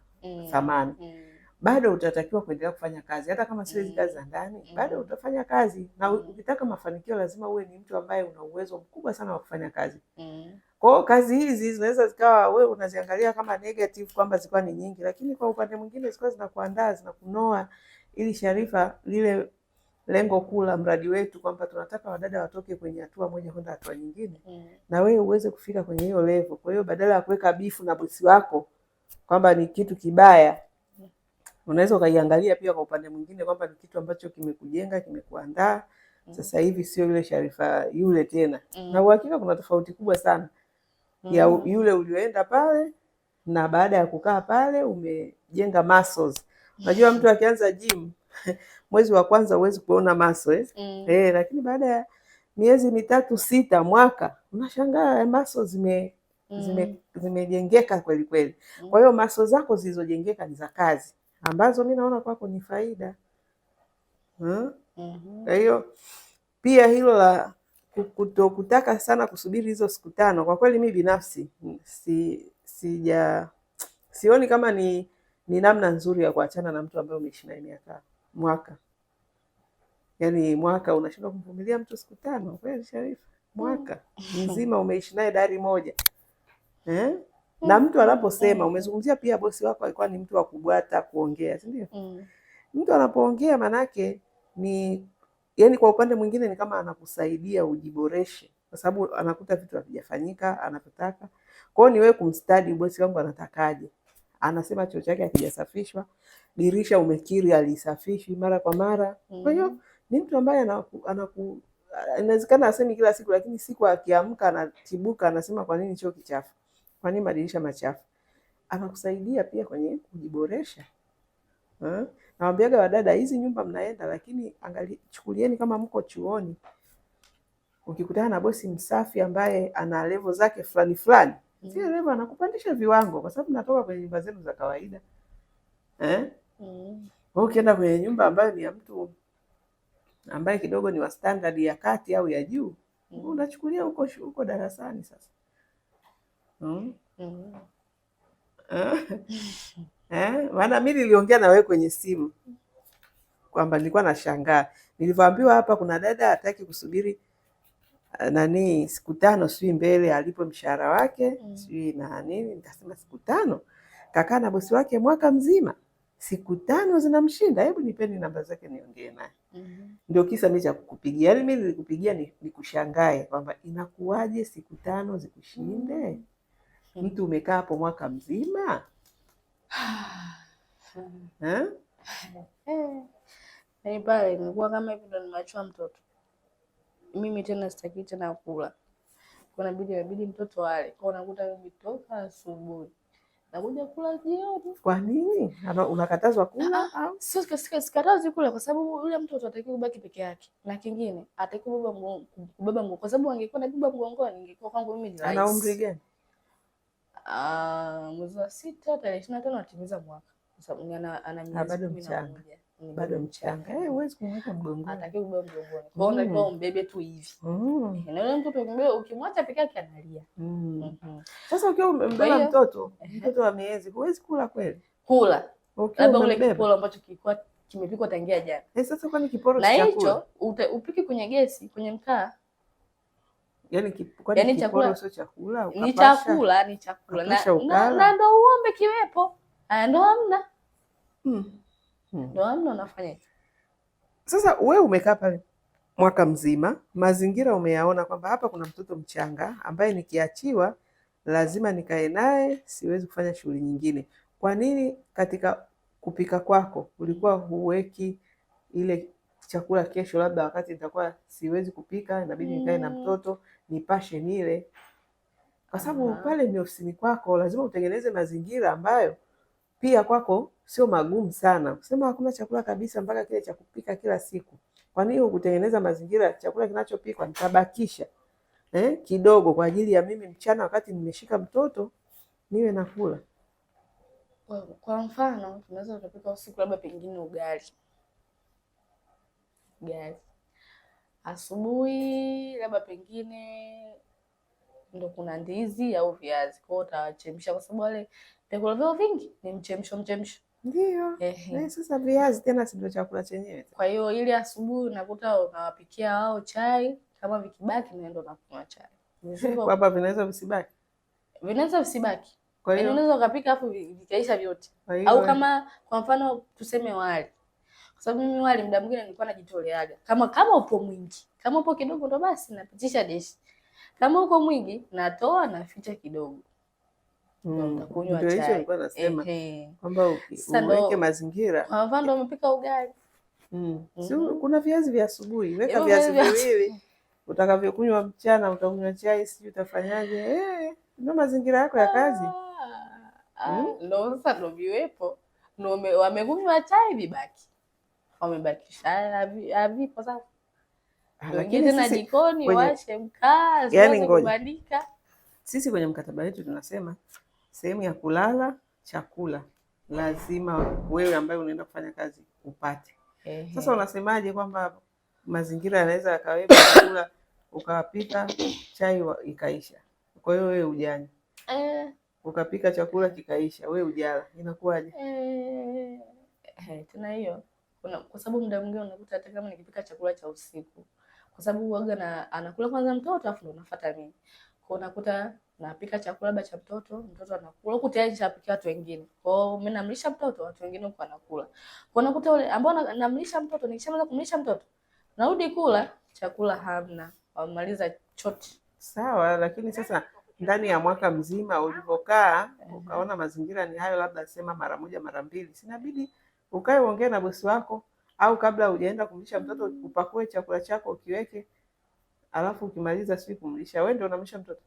thamani. Bado utatakiwa kuendelea kufanya kazi, hata kama sio hizo kazi za ndani, bado utafanya kazi. Na ukitaka mafanikio lazima uwe ni mtu ambaye una uwezo mkubwa sana wa kufanya kazi. Kwa hiyo kazi hizi zinaweza zikawa wewe unaziangalia kama negative kwamba zilikuwa ni nyingi, lakini kwa upande mwingine zilikuwa zinakuandaa, zinakunoa ili Sharifa, lile lengo kuu la mradi wetu kwamba tunataka wadada watoke kwenye hatua moja kwenda hatua nyingine, na wewe uweze kufika kwenye hiyo level. Kwa hiyo badala ya kuweka bifu na bosi wako kwamba ni kitu kibaya, unaweza ukaiangalia pia kwa upande mwingine kwamba ni kitu ambacho kimekujenga, kimekuandaa. Sasa hivi sio yule Sharifa yule tena. Na uhakika kuna tofauti kubwa sana ya yule ulioenda pale na baada ya kukaa pale umejenga muscles. Unajua mtu akianza gym mwezi wa kwanza huwezi kuona muscles lakini baada ya miezi 3, 6, mwaka unashangaa muscles zimejengeka kweli kweli. Kwa hiyo muscles zako zilizojengeka ni za kazi ambazo mimi naona kwako ni faida. Kwa hiyo pia hilo la kutaka sana kusubiri hizo siku 5, kwa kweli mimi binafsi sioni kama ni namna nzuri ya kuachana na mtu ambaye umeishi naye mwaka. Yaani mwaka unashindwa kumvumilia mtu siku 5, kweli Sharifa? Mwaka mzima umeishi naye dari moja. Na mtu anaposema, umezungumzia pia bosi wako alikuwa ni mtu wa kubwata kuongea, si ndio? Mtu anapoongea manake ni yani kwa upande mwingine ni kama anakusaidia ujiboreshe, kwa sababu anakuta vitu havijafanyika anapotaka. Kwa hiyo ni wewe kumstudy bosi wangu anatakaje. Anasema choo chake hakijasafishwa, dirisha umekiri alisafishwi mara kwa mara. Kwa hiyo ni mtu ambaye inawezekana asemi kila siku, lakini siku akiamka anatibuka anasema kwa nini choo kichafu? Kwa nini madirisha machafu? Anakusaidia pia kwenye kujiboresha. Nawaambiaga wadada, hizi nyumba mnaenda, lakini chukulieni kama mko chuoni. Ukikutana na bosi msafi ambaye ana level zake fulani fulani, zile level anakupandisha viwango, kwa sababu natoka kwenye nyumba zenu za kawaida. Ukienda kwenye nyumba ambayo ni ya mtu ambaye kidogo ni wa standard ya kati au ya juu, unachukulia huko darasani sasa. Maana mimi niliongea na wewe kwenye simu kwamba nilikuwa nashangaa nilivyoambiwa hapa kuna dada hataki kusubiri siku 5 sijui mbele alipo mshahara wake sijui na nini. Nikasema siku 5 kakaa na bosi wake mwaka mzima, siku 5 zinamshinda? Hebu nipeni namba zake niongee naye. Ndio kisa mimi cha kukupigia. Yaani mimi nilikupigia nikushangae kwamba inakuwaje siku 5 zikushinde? Mtu umekaa hapo mwaka mzima. Pale nilikuwa kama hivi ndo nimeachwa mtoto. Mimi tena sitaki tena kula. Kuna inabidi mtoto ale. Kwa unakuta mimi toka asubuhi nakuja kula jioni. Kwa nini? Unakatazwa kula au? Sio sikatazwi kula, kwa sababu yule mtoto atakiwa kubaki peke yake. Na kingine atakiwa kubeba mgongo, kwa sababu angekuwa anabeba mgongoni ingekuwa kwangu mimi ni rahisi. Ana umri gani? Mwezi wa 6 tarehe 25 atimiza mwaka. Kwa sababu ana miezi 11. Bado mchanga. Huwezi kumweka mgongoni. Atakiwa kubeba mgongoni. Kwa hiyo unatakiwa umbebe tu hivi. Na yule mtoto ukimwacha peke yake analia. Sasa ukiwa umembeba mtoto wa miezi, huwezi kula kweli? Kula. Labda ule kiporo ambacho kilikuwa kimepikwa tangia jana. Sasa kwani kiporo si chakula? Na hicho upike kwenye gesi, kwenye mkaa. Yaani kiporo sio chakula? Ni chakula, ni chakula. Na ndo uombe kiwepo. Ndo hamna. Ndo hamna, unafanya. Sasa wewe umekaa pale mwaka mzima, mazingira umeyaona kwamba hapa kuna mtoto mchanga ambaye nikiachiwa lazima nikae naye, siwezi kufanya shughuli nyingine. Kwa nini katika kupika kwako ulikuwa huweki ile chakula kesho, labda wakati nitakuwa siwezi kupika inabidi nikae na mtoto nipashe nile? Kwa sababu pale ni ofisini kwako, lazima utengeneze mazingira ambayo pia kwako sio magumu sana kusema hakuna chakula kabisa mpaka kile cha kupika kila siku. Kwa nini kutengeneza mazingira chakula kinachopikwa nitabakisha kidogo kwa ajili ya mimi mchana wakati nimeshika mtoto niwe nakula. Kwa mfano tunaweza kupika usiku labda pengine ugali. Asubuhi labda pengine ndo kuna ndizi au viazi. Kwa hiyo utachemsha kwa sababu wale vyakula vyao vingi ni mchemsho. Ndio. Sasa viazi tena si ndio chakula chenyewe. Kwa hiyo ile asubuhi unakuta unawapikia wao chai, kama vikibaki ndio unakunywa chai. Kwamba vinaweza visibaki. Vinaweza visibaki. Kwa hiyo unaweza ukapika afu vikaisha vyote. Au kama kwa mfano tuseme wali. Kwa sababu mimi wali muda mwingine nilikuwa najitoleaga. Kama upo mwingi. Kama upo kidogo ndo basi napitisha dish. Kama uko mwingi natoa naficha kidogo. Ndio hicho nilikuwa nasema kwamba uweke mazingira. Kwa mfano ndo umepika ugali. Sio kuna viazi vya asubuhi, weka viazi viwili. Utakavyokunywa mchana utakunywa chai, sijui utafanyaje. Ndio mazingira yako ya kazi. Ndio sasa ndio viwepo. Ndio wamekunywa chai vibaki. Wamebakisha havipo sasa. Lakini tena jikoni washe mkaa, yani kubandika. Sisi kwenye mkataba wetu tunasema sehemu ya kulala, chakula lazima wewe ambaye unaenda kufanya kazi upate. Sasa unasemaje kwamba mazingira yanaweza yakawepo chakula ukapika chai ikaisha. Kwa hiyo wewe ujani. Ukapika chakula kikaisha, wewe ujala. Inakuwaje? Tena hiyo. Kwa sababu muda mwingine unakuta hata kama nikipika chakula cha usiku. Kwa sababu huaga anakula kwanza mtoto afu ndo unafuata mimi. Kwa unakuta napika chakula labda cha mtoto anakula. Huko tayari nishapikia watu wengine. Kwa hiyo mimi namlisha mtoto, watu wengine huko wanakula. Kwa unakuta ule ambao namlisha mtoto, nikishamaliza kumlisha mtoto, narudi kula, chakula hamna. Wamaliza chote. Sawa, lakini sasa ndani ya mwaka mzima ulivyokaa, ukaona mazingira ni hayo, labda sema mara moja mara mbili. Sinabidi ukae uongee na bosi wako au kabla hujaenda kumlisha mtoto upakue chakula chako ukiweke. Alafu ukimaliza siku kumlisha wewe ndio unamlisha mtoto.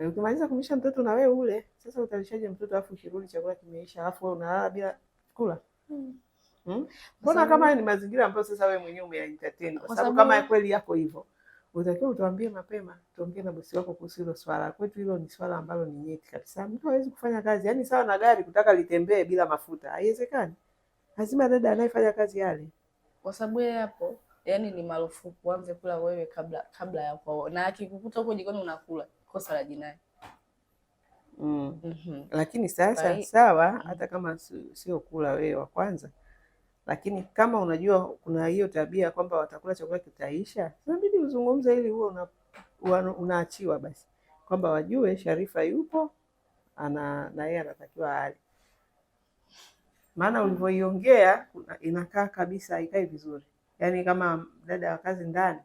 Ukimaliza kumlisha mtoto na wewe ule, sasa utalishaje mtoto alafu ukirudi chakula kimeisha alafu wewe unalala bila kula? Mbona kama ni mazingira ambayo sasa wewe mwenyewe umeyaentertain, kwa sababu kama kweli yako hivyo, utakiwa utuambie mapema, tuongee na bosi wako kuhusu hilo swala. Kwetu hilo ni swala ambalo ni nyeti kabisa. Mtu hawezi kufanya kazi, yani sawa na gari kutaka litembee bila mafuta. Haiwezekani. Lazima dada anayefanya kazi yale. Kwa sababu hapo yani ni marufuku uanze kula wewe kabla ya kwao. Na akikukuta huko jikoni unakula, kosa la jinai. Lakini sasa sawa, hata kama sio kula wewe wa kwanza. Lakini kama unajua kuna hiyo tabia kwamba watakula chakula kitaisha, inabidi uzungumze ili huo unaachiwa basi. Kwamba wajue Sharifa yupo na yeye anatakiwa ale. Maana ulivyoiongea inakaa kabisa haikai vizuri. Yaani kama dada wa kazi ndani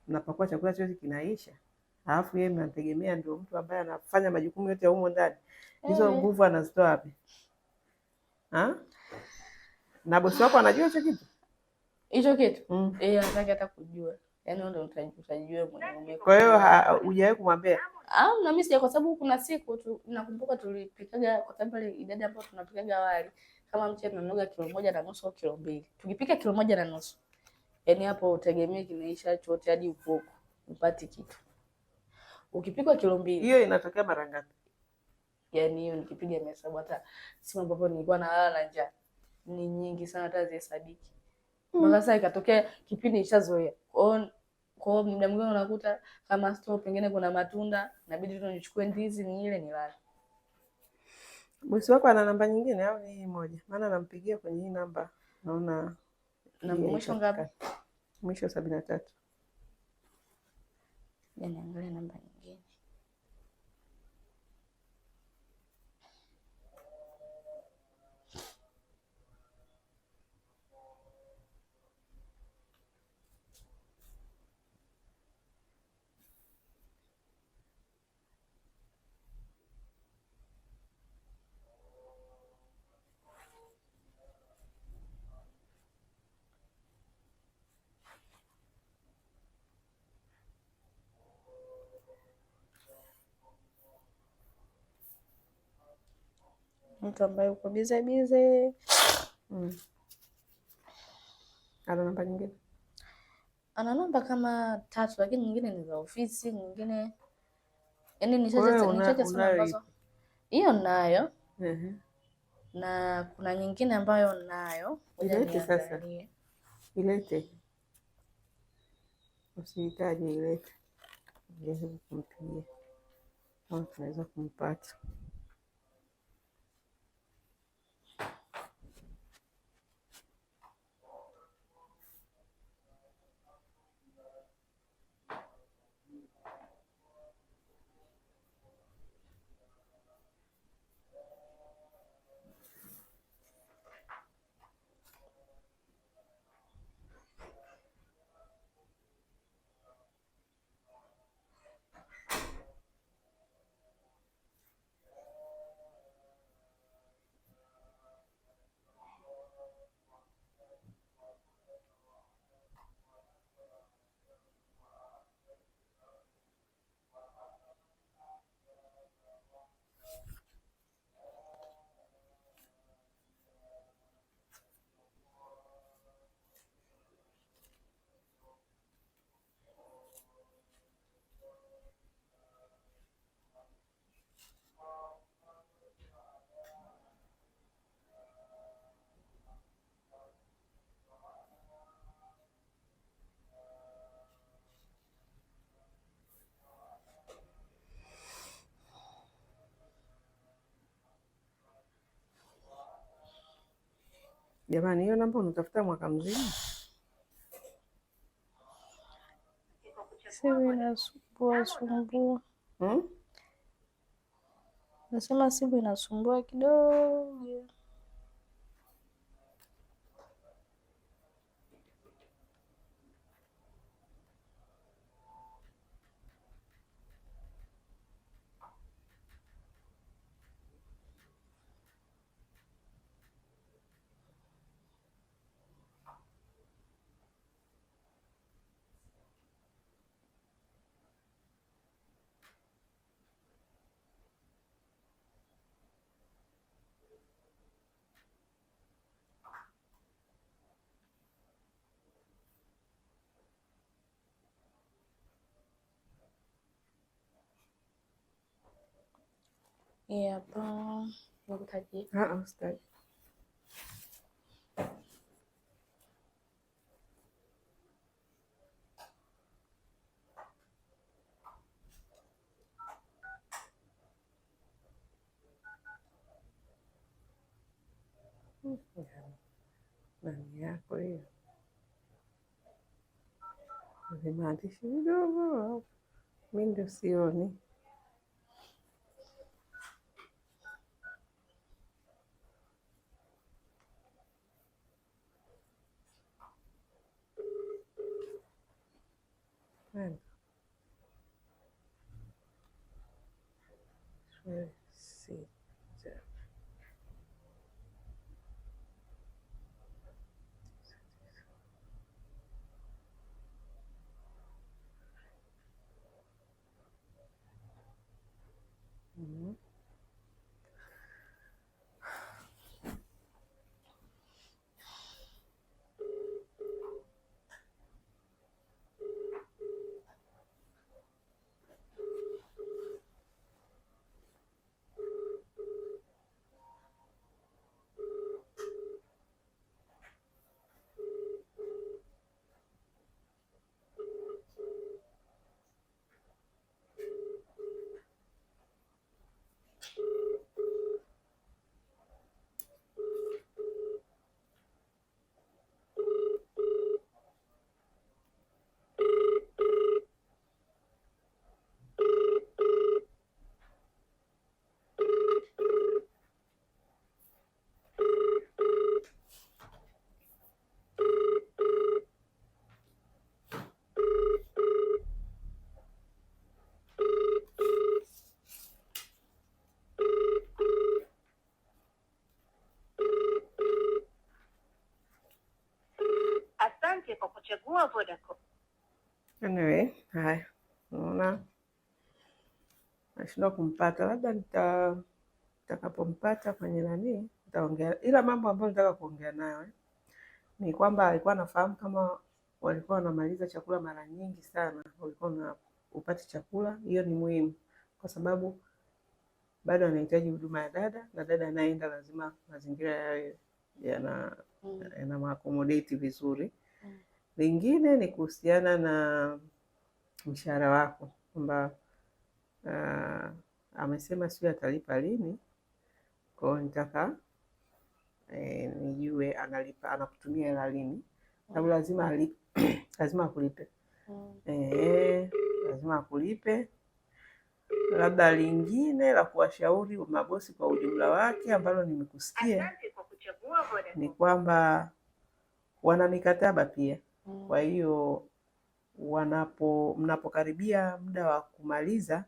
mnapakua chakula chote kinaisha. Alafu yeye mnategemea ndio mtu ambaye anafanya majukumu yote ya humo ndani. Hizo nguvu anazitoa wapi? Na bosi wako anajua hicho kitu? Hicho kitu? Hataki hata kujua. Yaani ndio utajijua mwenyewe. Kwa hiyo hujawahi kumwambia? Na mimi sija, kwa sababu kuna siku nakumbuka tulipikaga kwa sababu ile idadi ambayo tunapikaga wali kama mche tunanoga kilo 1.5 au kilo 2. Tukipika kilo 1.5. Yaani hapo utegemee kinaisha chote hadi ukoko. Upate kitu. Ukipika kilo 2. Hiyo inatokea mara ngapi? Yaani hiyo nikipiga hesabu hata siku ambapo nilikuwa nalala na njaa ni nyingi sana hata zihesabiki. Mpaka sasa ikatokea kipindi nishazoea. Kwa muda mwingine unakuta kama store pengine kuna matunda, inabidi tu nichukue ndizi nile nilale. Bosi wako ana namba nyingine au ni hii moja? Maana nampigia kwenye hii namba. Naona namba mwisho ngapi? Mwisho 73. Niangalie namba nyingine. mtu ambaye uko bize bize. Ana namba nyingine? Ana namba kama 3, lakini nyingine ni za ofisi, nyingine yaani ni chache sana ambazo hiyo nayo. Na kuna nyingine ambayo nayo. Ilete sasa. Ilete. Usihitaji ilete. Jaribu kumpigia. Kama tunaweza kumpata. Jamani, hiyo namba unatafuta mwaka mzima? Simu inasumbua. Nasema simu inasumbua kidogo. Hapa nakutaje? Ustadi. Nani yako hiyo? Maandishi vidogo. Mimi ndio sioni. Asante kwa kuchagua Vodacom. Anyway, haya. Unaona? Nashindwa kumpata. Labda nitakapompata kwenye nani nitaongea, ila mambo ambayo nataka kuongea nayo ni kwamba alikuwa anafahamu kama walikuwa wanamaliza chakula mara nyingi sana, walikuwa na upate chakula. Hiyo ni muhimu kwa sababu bado anahitaji huduma ya dada, na dada anayeenda lazima mazingira yawe yana accommodate vizuri. Lingine ni kuhusiana na mshahara wako kwamba amesema sio atalipa lini, kwa hiyo nitaka nijue anakutumia hela lini, sababu lazima alipe lazima akulipe. Lazima akulipe. Labda lingine la kuwashauri mabosi kwa ujumla wake ambalo nimekusikia ni kwamba wana mikataba pia. Kwa hiyo mnapokaribia muda wa kumaliza,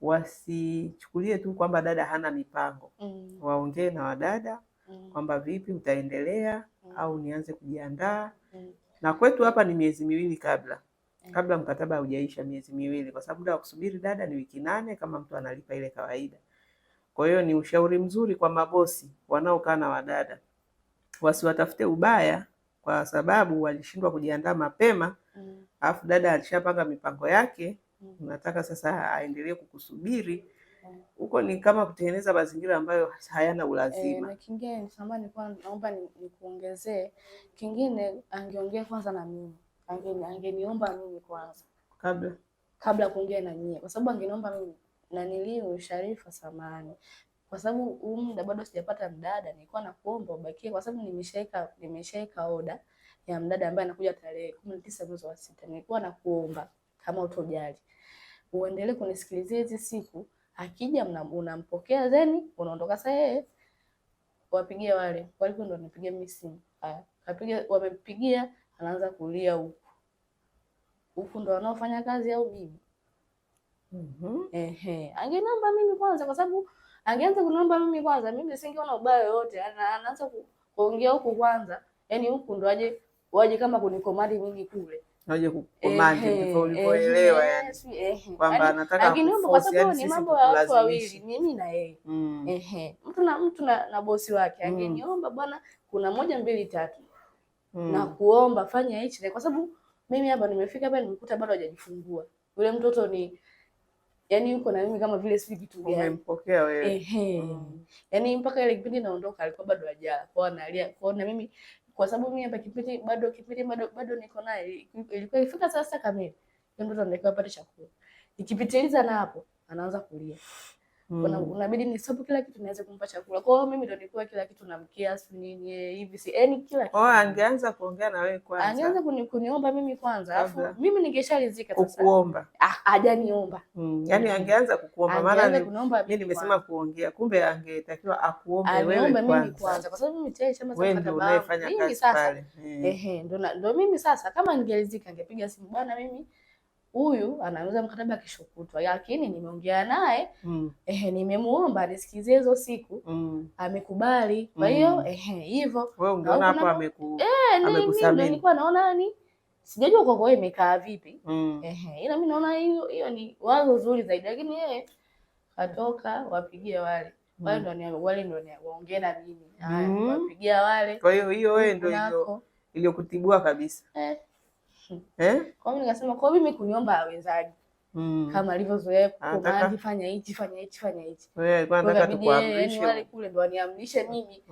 wasichukulie tu kwamba dada hana mipango. Waongee na wadada kwamba vipi utaendelea au nianze kujiandaa. Na kwetu hapa ni miezi miwili kabla mkataba haujaisha, miezi miwili, kwa sababu muda wa kusubiri dada ni wiki 8 kama mtu analipa ile kawaida. Kwa hiyo ni ushauri mzuri kwa mabosi wanaokaa na wadada, wasiwatafute ubaya kwa sababu walishindwa kujiandaa mapema, alafu dada alishapanga mipango yake, unataka sasa aendelee kukusubiri. Huko ni kama kutengeneza mazingira ambayo hayana ulazima. Na kingine naomba nikuongezee kingine, angeongea kwanza na mimi, angeniomba mimi kwanza kabla kuongea na nyie, kwa sababu angeniomba mimi na nilio Sharifa samani, kwa sababu muda bado sijapata mdada. Nilikuwa nakuomba ubakie, kwa sababu nimeshaika oda ya mdada ambaye anakuja tarehe 19 mwezi wa 6. Nilikuwa nakuomba kama utojali uendelee kunisikilizia hizi siku, akija unampokea zeni unaondoka. Sasa wapigie wale walikuwa ndo nipigia mimi simu, wamepigia, anaanza kulia huku ndo wanaofanya kazi au mimi? Angeniomba mimi kwanza, kwa sababu angeanza kuniomba mimi kwanza, mimi singeona ubaya yote. Anaanza kuongea huku kwanza, yani huku ndo waje kama kunikomandi mimi kule, waje kukomandi ndivyo ulivyoelewa, yani kwamba anataka angeniomba, kwa sababu ni mambo ya watu wawili, mimi na yeye. Mtu na bosi wake. Angeniomba bwana, kuna 1 2 3 na kuomba fanya hichi, kwa sababu mimi hapa nimefika hapa nimekuta bado hajajifungua yule mtoto, ni yani yuko na mimi kama vile sisi kitu gani umempokea wewe. Yani mpaka ile kipindi naondoka alikuwa bado hajala, kwa analia kwa na mimi, kwa sababu mimi hapa kipindi bado niko naye. Ilikuwa ifika saa 6 kamili ndio mtoto ndio apate chakula, ikipitiliza na hapo anaanza kulia. Unabidi nisabu kila kitu niweze kumpa chakula. Kwa hiyo mimi ndo nilikuwa kila kitu namkia nini hivi, si yani kila kitu. Angeanza kuongea na wewe kwanza, angeanza kuniomba mimi kwanza, alafu mimi ningeshalizika sasa kukuomba. Hajaniomba. Yani angeanza kukuomba, maana mimi nimesema kuongea, kumbe angetakiwa akuombe wewe kwanza, kwa sababu mimi tayari chama wewe ndio unayefanya kazi pale. Ndio mimi sasa, kama ningelizika ningepiga simu, bwana mimi huyu anaweza mkataba kesho kutwa, lakini nimeongea naye nimemuomba nisikizie hizo siku, amekubali. Kwa hiyo hivyo wewe ungeona hapo amekusamini. Nilikuwa naona sijajua kwa wewe imekaa vipi, ila mimi naona hiyo ni wazo zuri zaidi, lakini yeye katoka wapigie wale ndio waongee na mimi, wapigia wale. Kwa hiyo wewe ndio iliyokutibua kabisa. Kwa mimi nikasema kwa mimi kuniomba awezaje, kama alivyozoea kukomandi fanya hichi. Wewe alikuwa anataka kuamrisha wale kule ndo waniamrishe mimi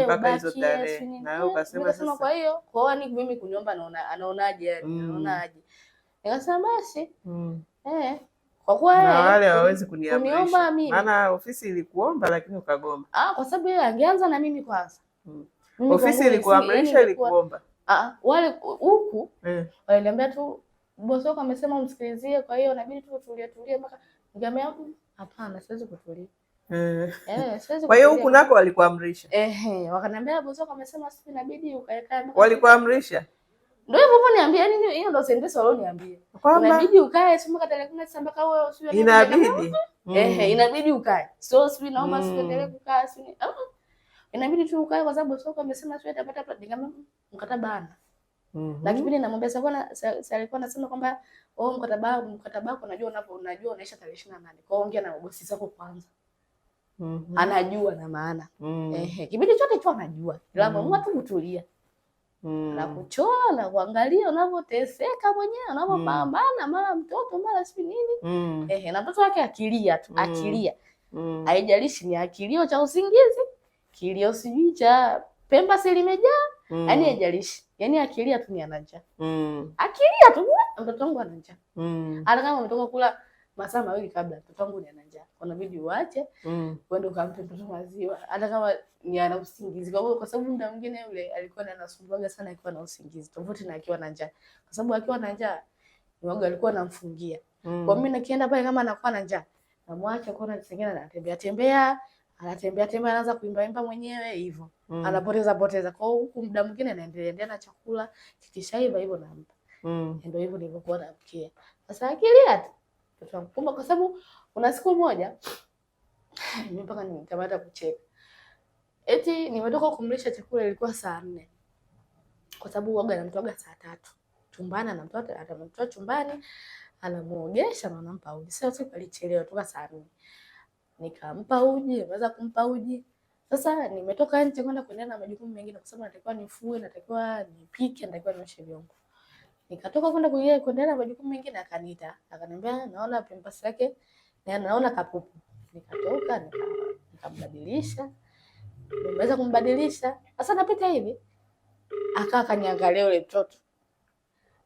mpaka hizo tarehe, na wewe ukasema sasa. Kwa hiyo kwa nini mimi kuniomba, anaonaje yani, anaonaje? Nikasema basi kwa kuwa na wale hawawezi kuniomba mimi, maana ofisi ilikuomba lakini ukagoma. Kwa sababu yeye angeanza na mimi kwanza. Ofisi ilikuamrisha, ilikuomba. Wale huku waliniambia tu bosi wako amesema umsikilizie, kwa hiyo inabidi tu tulie mpaka nikamwambia hapana, siwezi kutulia. Siwezi. Kwa hiyo huku nako walikuamrisha? Wakaniambia bosi wako amesema sisi inabidi ukae. Walikuamrisha? Ndio hivyo niambia nini, hiyo ndio sentence walioniambia. Inabidi ukae mpaka tarehe 19 mpaka wewe usiwe inabidi. Inabidi ukae. So sisi naomba siendelee kukaa sisi. Inabidi tu ukae kwa sababu bosi wako amesema sio atapata mkataba ana. Na kipindi namwambia sasa alikuwa anasema kwamba mkataba wako unajua unaisha tarehe 28. Kwa ongea na bosi zako kwanza. Anajua na maana. Kipindi chote tu anajua. Ila mama tu kutulia. Na kuchora na kuangalia unavyoteseka mwenyewe, unavyopambana mara mtoto mara si nini. Na mtoto wake akilia tu, akilia. Haijalishi ni akilio cha usingizi, kilio sijui cha pemba limejaa, yaani haijalishi. Yaani akilia tu ni ana njaa. Akilia tu mtoto wangu ana njaa. Hata kama umetoka kula masaa mawili kabla, mtoto wangu ni ana njaa. Kuna bidii uache, uende ukampe mtoto maziwa. Hata kama ni ana usingizi. Kwa sababu muda mwingine yule alikuwa anasumbuaga sana akiwa na usingizi. Tofauti na akiwa na njaa. Kwa sababu akiwa na njaa, mwangu alikuwa anamfungia. Kwa mimi nikienda pale kama anakuwa na njaa, namwacha kwa na sengena anatembea tembea anaanza kuimba mwenyewe hivyo. Anapoteza. Kwa huku muda mwingine anaendelea na chakula, kikishaiva hivyo nampa. Ndio hivyo nilivyokuwa namkia. Sasa akilia tu tutakumbuka kwa sababu kuna siku moja mimi mpaka nitamata kucheka. Eti nimetoka kumlisha chakula ilikuwa saa 4. Kwa sababu waga anamtoaga saa 3. Chumbani atamtoa chumbani, anamuogesha na anampa uji. Sasa siku alichelewa toka saa 4. Nikampa uji, naweza kumpa uji. Sasa nimetoka nje kwenda kuendelea na majukumu mengine kwa sababu natakiwa nifue, natakiwa nipike, natakiwa nioshe vyombo. Nikatoka kwenda kuendelea na majukumu mengine akaniita. Akaniambia naona pampers yake na naona kapupu. Nikatoka nikambadilisha. Nimeweza kumbadilisha. Sasa napita hivi. Akaa kaniangalia yule mtoto.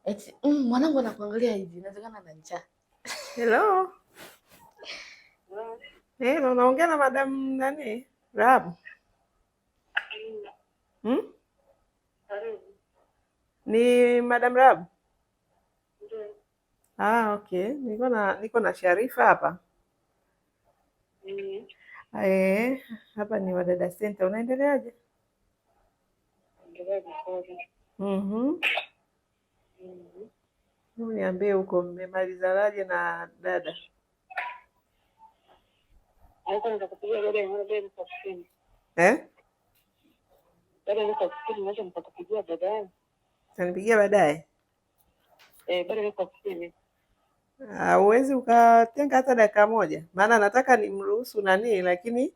Eti mwanangu anakuangalia hivi, inawezekana ana njaa. Hello. Unaongea na Madam nani? Rahabu. Ni Madam Rahabu? Okay. Niko na Sharifa hapa. Hapa ni Wadada Center. Unaendeleaje? Niambie huko mmemalizanaje na dada? Utanipigia baadaye? Huwezi ukatenga hata dakika moja? Maana nataka nimruhusu nani, lakini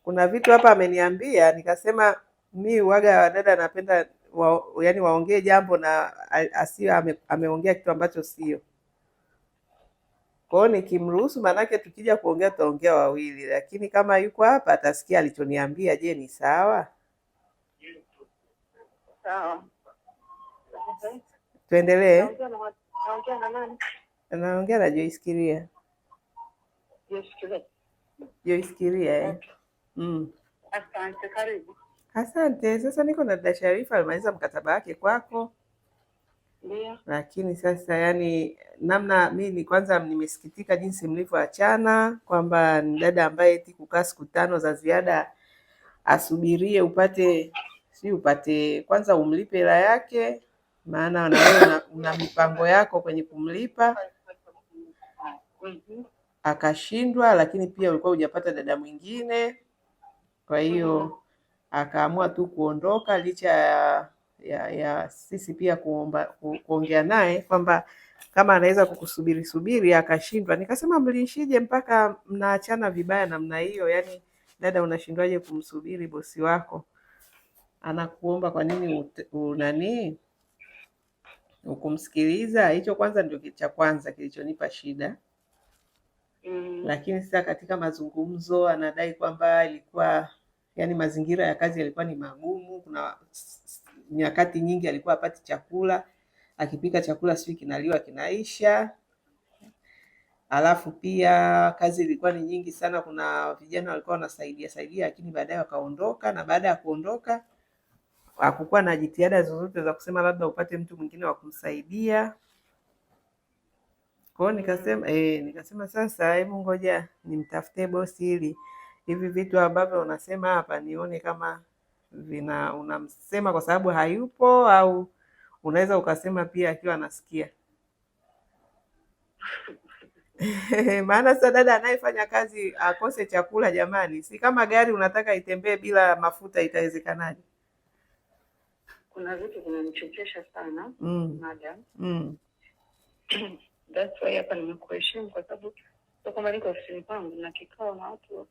kuna vitu hapa ameniambia, nikasema mi waga dada napenda yaani waongee jambo na asiyo ameongea kitu ambacho sio. Kwa hiyo nikimruhusu, maanake tukija kuongea tutaongea wawili, lakini kama yuko hapa atasikia alichoniambia. Je, ni sawa? Sawa. Tuendelee. Naongea na nani? Naongea na Joyce Kiria. Joyce Kiria. Asante, karibu. Asante. Sasa niko na dada Sharifa alimaliza mkataba wake kwako. Ndio. Lakini sasa yani namna mimi kwanza nimesikitika jinsi mlivyoachana, kwamba ni dada ambaye eti kukaa siku 5 za ziada asubirie upate kwanza umlipe hela yake, maana na wewe una mipango yako kwenye kumlipa. Akashindwa, lakini pia ulikuwa hujapata dada mwingine. Kwa hiyo akaamua tu kuondoka licha ya sisi pia kuongea naye kwamba kama anaweza kukusubiri, akashindwa. Nikasema mliishije mpaka mnaachana vibaya namna hiyo? Yaani dada, unashindwaje kumsubiri bosi wako anakuomba? Kwa nini ukumsikiliza? Hicho kwanza ndio cha kwanza kilichonipa shida. Lakini sasa katika mazungumzo anadai kwamba ilikuwa yani mazingira ya kazi yalikuwa ni magumu. Kuna nyakati nyingi alikuwa hapati chakula, akipika chakula sio kinaliwa kinaisha. Alafu pia kazi ilikuwa ni nyingi sana, kuna vijana walikuwa wanasaidia lakini baadaye wakaondoka, na baada ya kuondoka hakukuwa na jitihada zozote za kusema labda upate mtu mwingine wa kumsaidia. Kwa hiyo nikasema sasa hebu ngoja nimtafute bosi ili hivi vitu ambavyo unasema hapa nione kama unamsema kwa sababu hayupo au unaweza ukasema pia akiwa anasikia. Maana sasa dada anayefanya kazi akose chakula, jamani, si kama gari unataka itembee bila mafuta, itawezekanaje? Kuna vitu vinanichokesha sana madam. That's why hapa nimekuheshimu kwa sababu kama niko ofisini kwangu na kikao na watu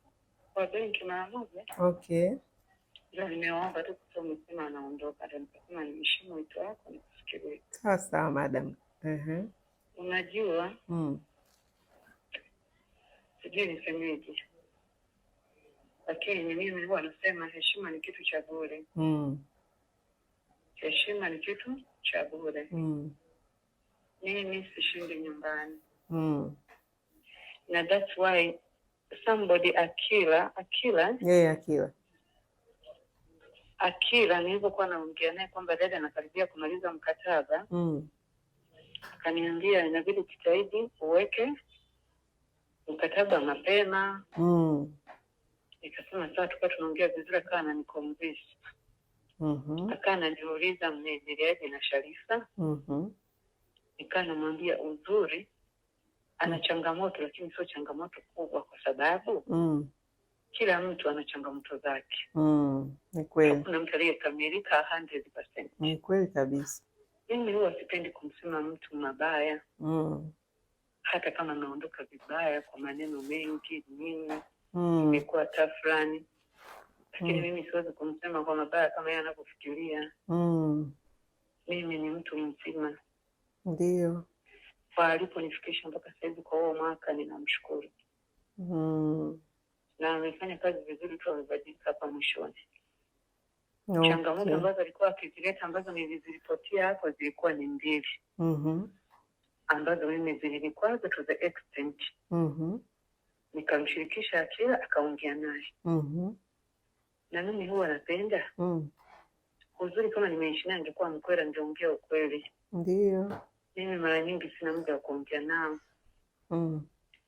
kwa benki mara moja. Okay. Ndio nimeomba tu kwa sababu umesema anaondoka, ndio nikasema niheshimu wito wako nikusikilie. Sawa sawa madam. Unajua sijui nisemeje, lakini mimi huwa nasema heshima ni kitu cha bure. Heshima ni kitu cha bure. Mimi sishindi nyumbani. Na that's why somebody Akila nilipokuwa naongea naye kwamba dada anakaribia kumaliza mkataba, akaniambia inabidi jitahidi uweke mkataba mapema. Nikasema sawa, tukawa tunaongea vizuri, akawa ananiconvince. Akawa ananiuliza mnaendeleaje na Sharifa. Nikawa namwambia uzuri ana changamoto, lakini sio changamoto kubwa, kwa sababu kila mtu ana changamoto zake. Ni kweli. Hakuna mtu aliyekamilika 100%. Ni kweli kabisa. Mimi huwa sipendi kumsema mtu mabaya. Hata kama anaondoka vibaya kwa maneno mengi nini, imekuwa tafrani. Lakini mimi siwezi kumsema kwa mabaya kama yeye anapofikiria. Mimi ni mtu mzima. Ndio. Kwa aliponifikisha mpaka sasa hivi kwa huo mwaka ninamshukuru. Na amefanya kazi vizuri tu, amebadilika hapa mwishoni. Changamoto ambazo alikuwa akizileta ambazo niliziripotia hapo zilikuwa ni mbili. Ambazo mimi zilinikwaza to the extent. Nikamshirikisha Akila, akaongea naye. Na mimi huwa napenda uzuri, kama nimeishi naye angekuwa mkweli, ningeongea ukweli. Ndio. Mimi mara nyingi sina muda wa kuongea nao.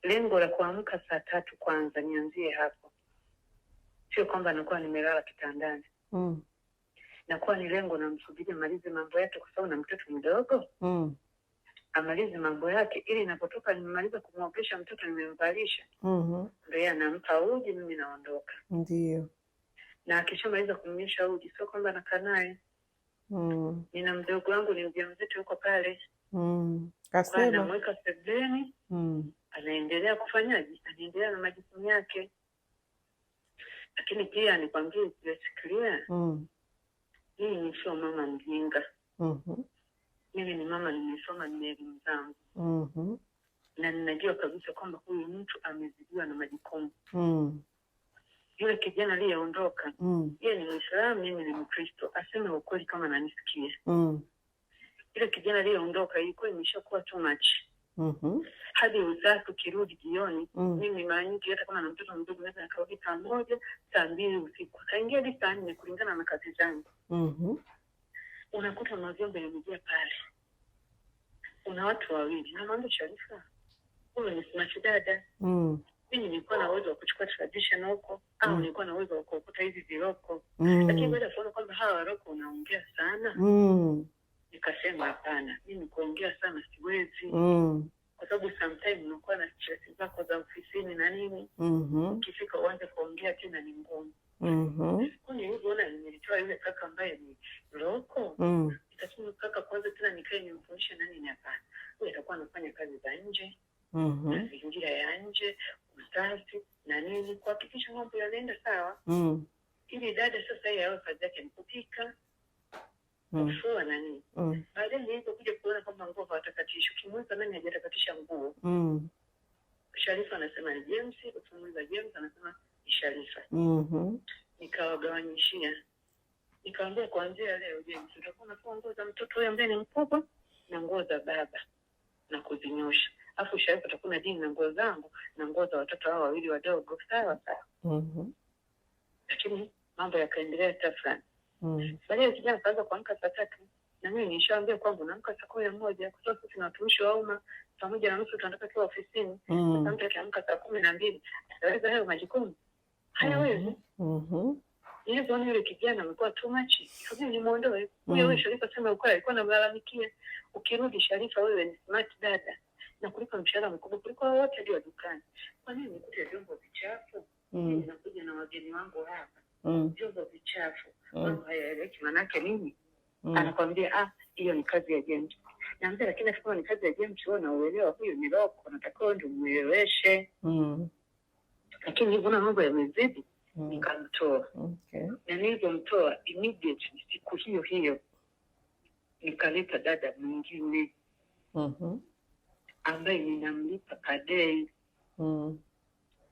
Lengo la kuamka saa 3 kwanza nianzie hapo. Sio kwamba nakuwa nimelala kitandani. Nakuwa ni lengo namsubiri amalize mambo yake, kwa sababu na mtoto mdogo. Amalize mambo yake ili ninapotoka nimemaliza kumwogesha mtoto, nimemvalisha. Ndio yeye anampa uji, mimi naondoka. Ndio. Na akishamaliza kumnyesha uji, sio kwamba nakaa naye. Nina mdogo wangu ni mjamzito yuko pale. Kasema namweka sebuleni. Anaendelea kufanyaje? Anaendelea na majukumu yake. Lakini pia nikwambie clear. Mimi sio mama mjinga. Mimi ni mama nimesoma, nina elimu zangu. Na ninajua kabisa kwamba huyu mtu amezidiwa na majukumu. Yule kijana aliyeondoka, yeye ni Muislamu, mimi ni Mkristo. Aseme ukweli kama ananisikia. Yule kijana aliyeondoka ilikuwa imeshakuwa too much. Hadi uzazi ukirudi jioni, mimi mara nyingi hata kama na mtoto mdogo naweza nikarudi saa 1, saa 2 usiku. Kaingia hadi saa 4 kulingana na kazi zangu. Unakuta mavyombo yamejaa pale. Una watu wawili. Na mambo Sharifa, huyo ni smart dada. Mimi nilikuwa na uwezo wa kuchukua tradition huko, au nilikuwa na uwezo wa kukuta hizi viroko. Lakini baada ya kuona kwamba hawa waroko unaongea sana, nikasema hapana, mimi kuongea sana siwezi. Kwa sababu sometimes unakuwa na stress zako za ofisini na nini. Ukifika uanze kuongea tena ni ngumu. Kwa hiyo niliona nilitoa yule kaka ambaye ni roko. Nikasema kaka, kwanza tena nikae nimfundishe nani ni hapana. Huyo atakuwa anafanya kazi za nje. Mazingira ya nje, usafi na nini, kuhakikisha mambo yanaenda sawa. Ili dada sasa yeye awe kazi yake ni kupika, kufua na nini. Baadaye nilipokuja kuona kwamba nguo hawatakatisha, ukimuuliza nani hajatakatisha nguo, Sharifa anasema ni James, ukimuuliza James anasema ni Sharifa. Nikawagawanyishia. Nikamwambia kuanzia leo James utakuwa unafua nguo za mtoto huyo ambaye ni mkubwa na nguo za baba na kuzinyosha. Afu Sharifa utakuwa na dini na nguo zangu na nguo za watoto hao wawili wadogo. Sawa sawa. Lakini mambo yakaendelea tafrani. Baadaye kijana kaanza kuamka saa 3. Na mimi nishaambia kwamba naamka saa 11 kwa sababu sisi watumishi wa umma saa 1:30 tunataka kwa ofisini. Sasa mtu akiamka saa 12 ataweza hayo majukumu? Hayawezi. Nilipoona yule kijana amekuwa too much, ikabidi nimuondoe. Huyo Sharifa sema ukweli alikuwa anamlalamikia. Ukirudi Sharifa, wewe ni smart dada na kulipa mshahara mkubwa kuliko wote ndio dukani. Kwa nini nikute vyombo vichafu? Ninakuja na wageni wangu hapa. Vyombo vichafu. Mambo hayaeleweki manake nini? Anakuambia hiyo ni kazi ya James. Naambia lakini kama ni kazi ya James wewe unaelewa huyu ni roko, unatakiwa ndio mueleweshe. lakini nilipoona mambo yamezidi nikamtoa. Okay. Na nilipomtoa immediately siku hiyo hiyo nikaleta dada mwingine ambaye ninamlipa per day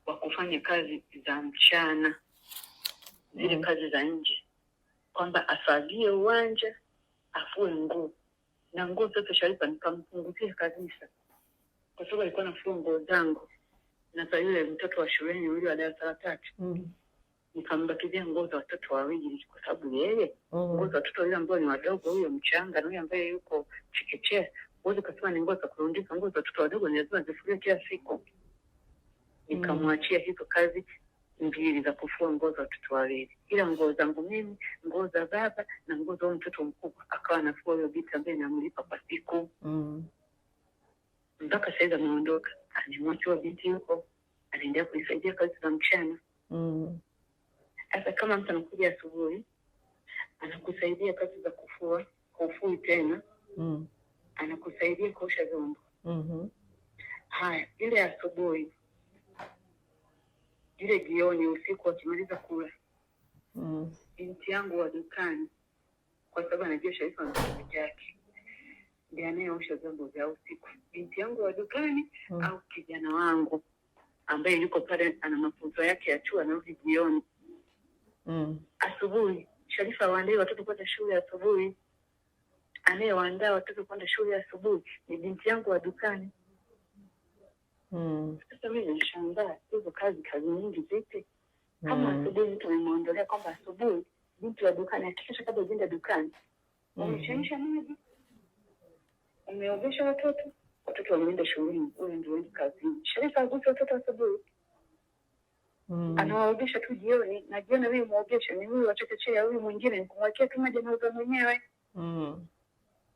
wa kufanya kazi za mchana, zile kazi za nje, kwamba afagie uwanja, afue nguo, na nguo zote Sharifa nikampunguzia kabisa, kwa sababu alikuwa anafua nguo zangu na kwa yule mtoto wa shuleni yule wa darasa la 3 nikambakizia nguo za watoto wawili, kwa sababu yeye nguo za watoto wale ambao ni wadogo, huyo mchanga na huyo ambaye yuko chekechea, wote kasema ni nguo za kurundika. Nguo za watoto wadogo ni lazima zifuliwe kila siku. Nikamwachia hizo kazi 2 za kufua nguo za watoto wawili, ila nguo zangu mimi, nguo za baba na nguo za mtoto mkubwa akawa anafua huyo binti ambaye namlipa kwa siku. Mpaka sasa ameondoka, alimwacha binti yuko anaendelea kuisaidia kazi za mchana. Sasa kama mtu anakuja asubuhi anakusaidia kazi za kufua, hufui tena, anakusaidia kuosha vyombo. Haya, ile asubuhi, ile jioni, usiku akimaliza kula, binti yangu wa dukani, kwa sababu anajua Sharifa na mtoto wake ndiye anayeosha vyombo vya usiku, binti yangu wa dukani au kijana wangu ambaye yuko pale ana mafunzo yake ya chuo anarudi jioni. Asubuhi Sharifa waandae watoto kwenda shule asubuhi, anayewaandaa watoto kwenda shule asubuhi ni binti yangu wa dukani. Sasa mimi nashangaa hizo kazi nyingi zipi? Kama asubuhi mtu amemuondolea kwamba asubuhi binti wa dukani hakikisha kabla uende dukani umechemsha maji, umeogesha watoto wameenda shuleni, wewe ndio uende kazini. Sharifa agusa watoto asubuhi, anawaogesha tu jioni, na jioni wewe muogesha ni huyu wachekechea, huyu mwingine ni kumwekea tu maji na uza mwenyewe.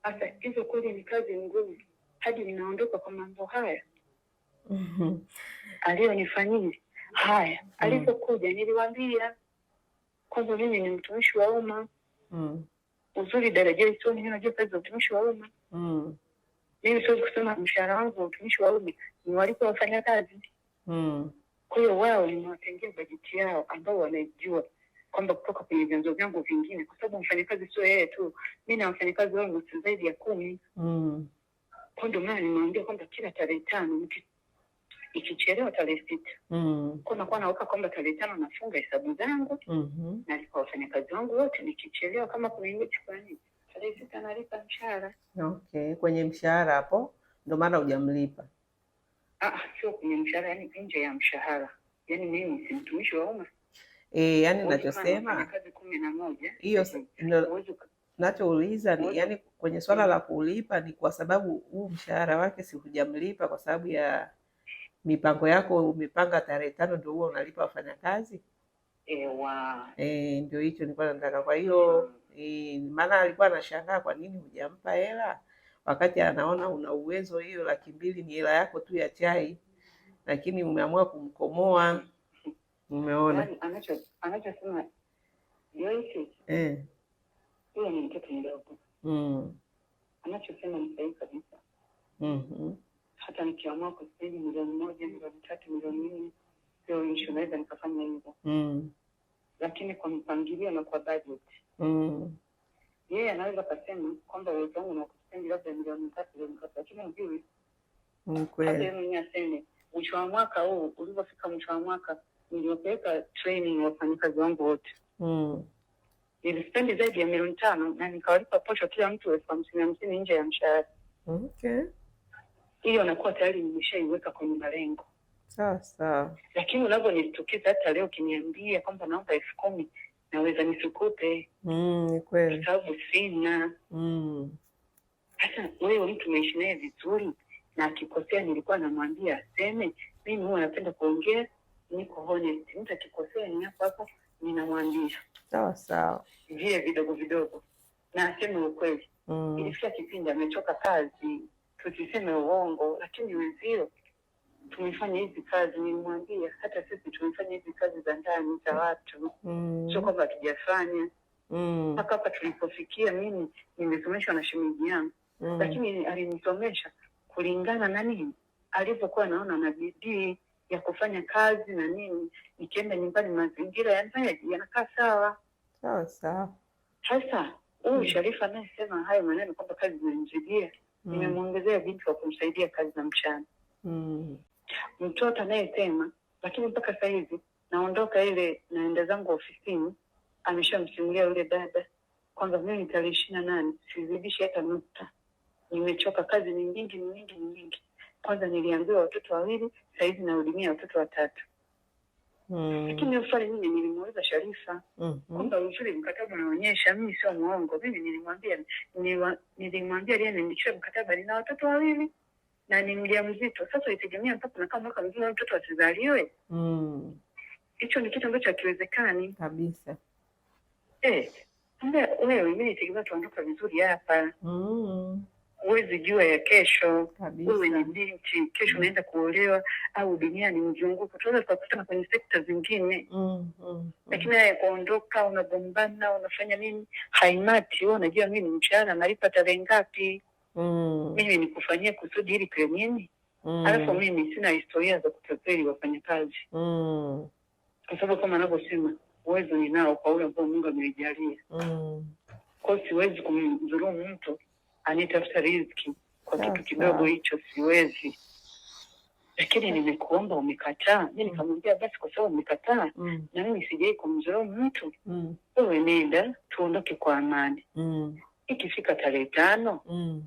Sasa hizo kweli ni kazi ngumu, hadi ninaondoka kwa mambo haya. Alionifanyia haya, alipokuja niliwaambia kwamba mimi ni mtumishi wa umma. Uzuri daraja sio mimi najua kazi za utumishi wa umma. Mimi siwezi kusema mshahara wangu wa utumishi wa umma ni walipo wafanya kazi. Kwa hiyo wao nimewatengea bajeti yao ambao wanajua kwamba kutoka kwenye vyanzo vyangu vingine, kwa sababu mfanyakazi sio yeye tu, mimi na wafanyakazi wao ni zaidi ya 10. Kwa ndio maana nimeambia kwamba kila tarehe 5 ikichelewa tarehe 6 kuna kwa naweka kwamba tarehe 5 nafunga hesabu zangu na kwa wafanyakazi wangu wote, nikichelewa kama kuna image fulani tarehe 6 nalipa mshahara. Okay, kwenye mshahara hapo ndio maana hujamlipa. Sio kwenye mshahara, yani nje ya mshahara. Yani mimi si mtumishi wa umma. Yani ninachosema kazi 11 hiyo ninachouliza ni yani kwenye swala la kulipa ni kwa sababu huu mshahara wake si hujamlipa kwa sababu ya mipango yako, umepanga tarehe 5 ndio huo unalipa wafanyakazi. Ndio hicho nilikuwa nataka. Kwa hiyo maana alikuwa anashangaa kwa nini hujampa hela wakati anaona una uwezo. Hiyo 200,000 ni hela yako tu ya chai, lakini umeamua kumkomoa. Umeona anachosema yote huyo ni mtoto mdogo. Anachosema ni sahihi kabisa. Hata nikiamua kusaidia milioni 1, milioni 3, milioni 4, sio issue, naweza nikafanya hivyo. Lakini kwa mpangilio na kwa budget yeye anaweza kusema kwamba uwezo wangu na kusaidia labda milioni 3, milioni 4, lakini hujui kweli. Hata mimi nasema mwisho wa mwaka huu ulipofika, mwisho wa mwaka niliopeleka training wafanyakazi wangu wote, nilispendi zaidi ya milioni 5 na nikawalipa posho kila mtu 50,000 nje ya mshahara. Hiyo nakuwa tayari nimeshaiweka kwenye malengo. Sawa. Lakini unavyonitukiza hata leo ukiniambia kwamba naomba 10,000 naweza nisikupe. Ni kweli. Sababu sina. Hata wewe mtu umeishi naye vizuri na akikosea nilikuwa namwambia aseme. Mimi huwa napenda kuongea, niko honest. Mtu akikosea ni hapo ninamwambia. Sawa. Vile vidogo na aseme ukweli. Ilifika kipindi amechoka kazi, tusiseme uongo, lakini wenzio tumefanya hizi kazi, nimwambia hata sisi tumefanya hizi kazi za ndani za watu, sio kwamba hatujafanya. Mpaka hapa tulipofikia, mimi nimesomeshwa na shemeji yangu, lakini alinisomesha kulingana na nini alivyokuwa naona na bidii. ya kufanya kazi na nini, nikienda nyumbani mazingira yanakaa sawa. Sawa. Sasa huyu Sharifa anayesema hayo maneno kwamba kazi zinamzidia, nimemwongezea binti wa kumsaidia kazi za mchana. Mtoto anayesema, lakini mpaka sasa hivi naondoka ile naenda zangu ofisini, ameshamsimulia yule dada kwamba mimi tarehe 28 sizidishi hata nukta, nimechoka, kazi ni nyingi. Kwanza niliambiwa watoto 2, sasa hivi nahudumia watoto 3. Lakini ufali mimi nilimuuliza Sharifa kwamba uzuri mkataba unaonyesha, mimi sio muongo, mimi nilimwambia yeye nimeandikisha mkataba nina watoto 2 na ni mjamzito. Sasa itegemea mpaka nakaa mwaka mzima mtoto asizaliwe. Hicho ni kitu ambacho hakiwezekani kabisa. Wewe mimi nitegemea tuondoka vizuri hapa. Huwezi jua ya kesho. Wewe ni binti, kesho unaenda kuolewa au dunia ni mzunguko. Tunaweza tukakutana kwenye sekta zingine. Lakini haya kuondoka, unagombana, unafanya nini? Haimati, wewe unajua mimi ni mchana, nalipa tarehe ngapi? Mimi nikufanyia kusudi ili kwa nini? Alafu mimi sina historia za kutapeli wafanyakazi. Kwa sababu kama anavyosema, uwezo ninao kwa ule ambao Mungu amenijalia. Kwa siwezi kumdhulumu mtu anitafuta riziki kwa kitu kidogo hicho, siwezi. Lakini nimekuomba umekataa. Mimi nikamwambia basi kwa sababu umekataa, na mimi sijai kumdhulumu mtu. Wewe nenda tuondoke kwa amani. Ikifika tarehe 5,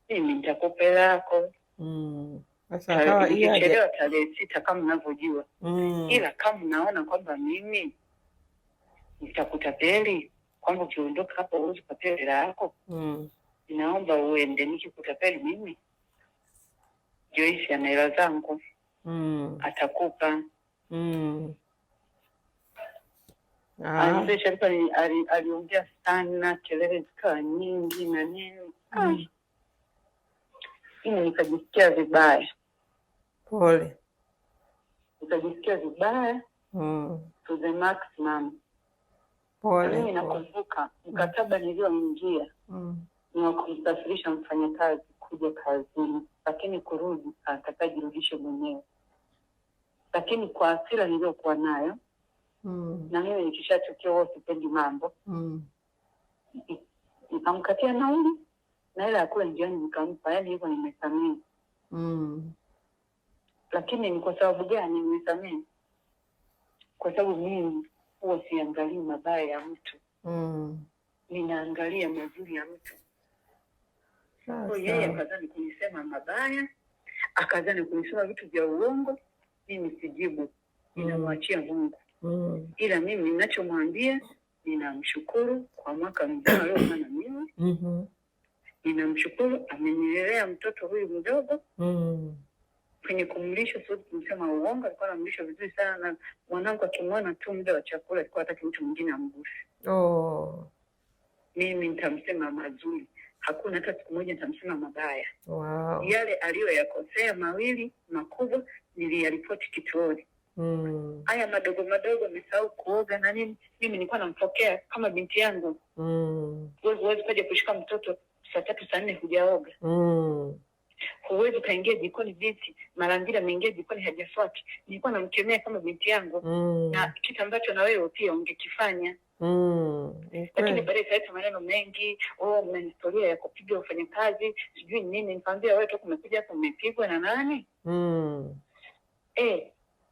mimi nitakupa lako. Sasa kawa ikichelewa tarehe 6 kama unavyojua. Ila kama unaona kwamba mimi nitakutapeli, kwamba ukiondoka hapo uweze kupata hela yako, naomba uende. Nikikutapeli mimi, Joyce ana hela zangu, atakupa. Sharifa aliongea sana, kelele zikawa nyingi na nini. Mimi nikajisikia vibaya. Pole. Nikajisikia vibaya to the maximum. Pole. Mimi nakumbuka mkataba nilioingia ni wa kumsafirisha mfanyakazi kuja kazini, lakini kurudi atakajirudishe mwenyewe. Lakini kwa hasira niliyokuwa nayo, na mimi nikishachukia wao sipendi mambo, nikamkatia nauli na ile akula njiani nikampa, yaani hivyo nimesamehe. Lakini ni kwa sababu gani nimesamehe? Kwa sababu mimi huwa siangalii mabaya ya mtu. Ninaangalia mazuri ya mtu. Kwa yeye akazani kunisema mabaya, akazani kunisema vitu vya uongo, mimi sijibu. Ninamwachia Mungu. Ila mimi ninachomwambia, ninamshukuru kwa mwaka mzima aliyofanya na mimi. Ninamshukuru amenilelea mtoto huyu mdogo. Kwenye kumlisha sio kumsema uongo, alikuwa anamlisha vizuri sana, na mwanangu akimwona tu muda wa chakula alikuwa hataki mtu mwingine amguse. Mimi nitamsema mazuri. Hakuna hata siku moja nitamsema mabaya. Yale aliyoyakosea mawili makubwa niliyaripoti kituoni. Haya madogo nimesahau kuoga na nini, mimi nilikuwa nampokea kama binti yangu. Huwezi kaja kushika mtoto saa 3 saa 4 hujaoga. Huwezi kaingia jikoni binti mara 2 ameingia jikoni hajafuati. Nilikuwa namkemea kama binti yangu. Na kitu ambacho na wewe pia ungekifanya. Lakini baadaye kaita maneno mengi, mna historia ya kupiga wafanyakazi, sijui nini. Nikamwambia wewe tu kumekuja hapo umepigwa na nani?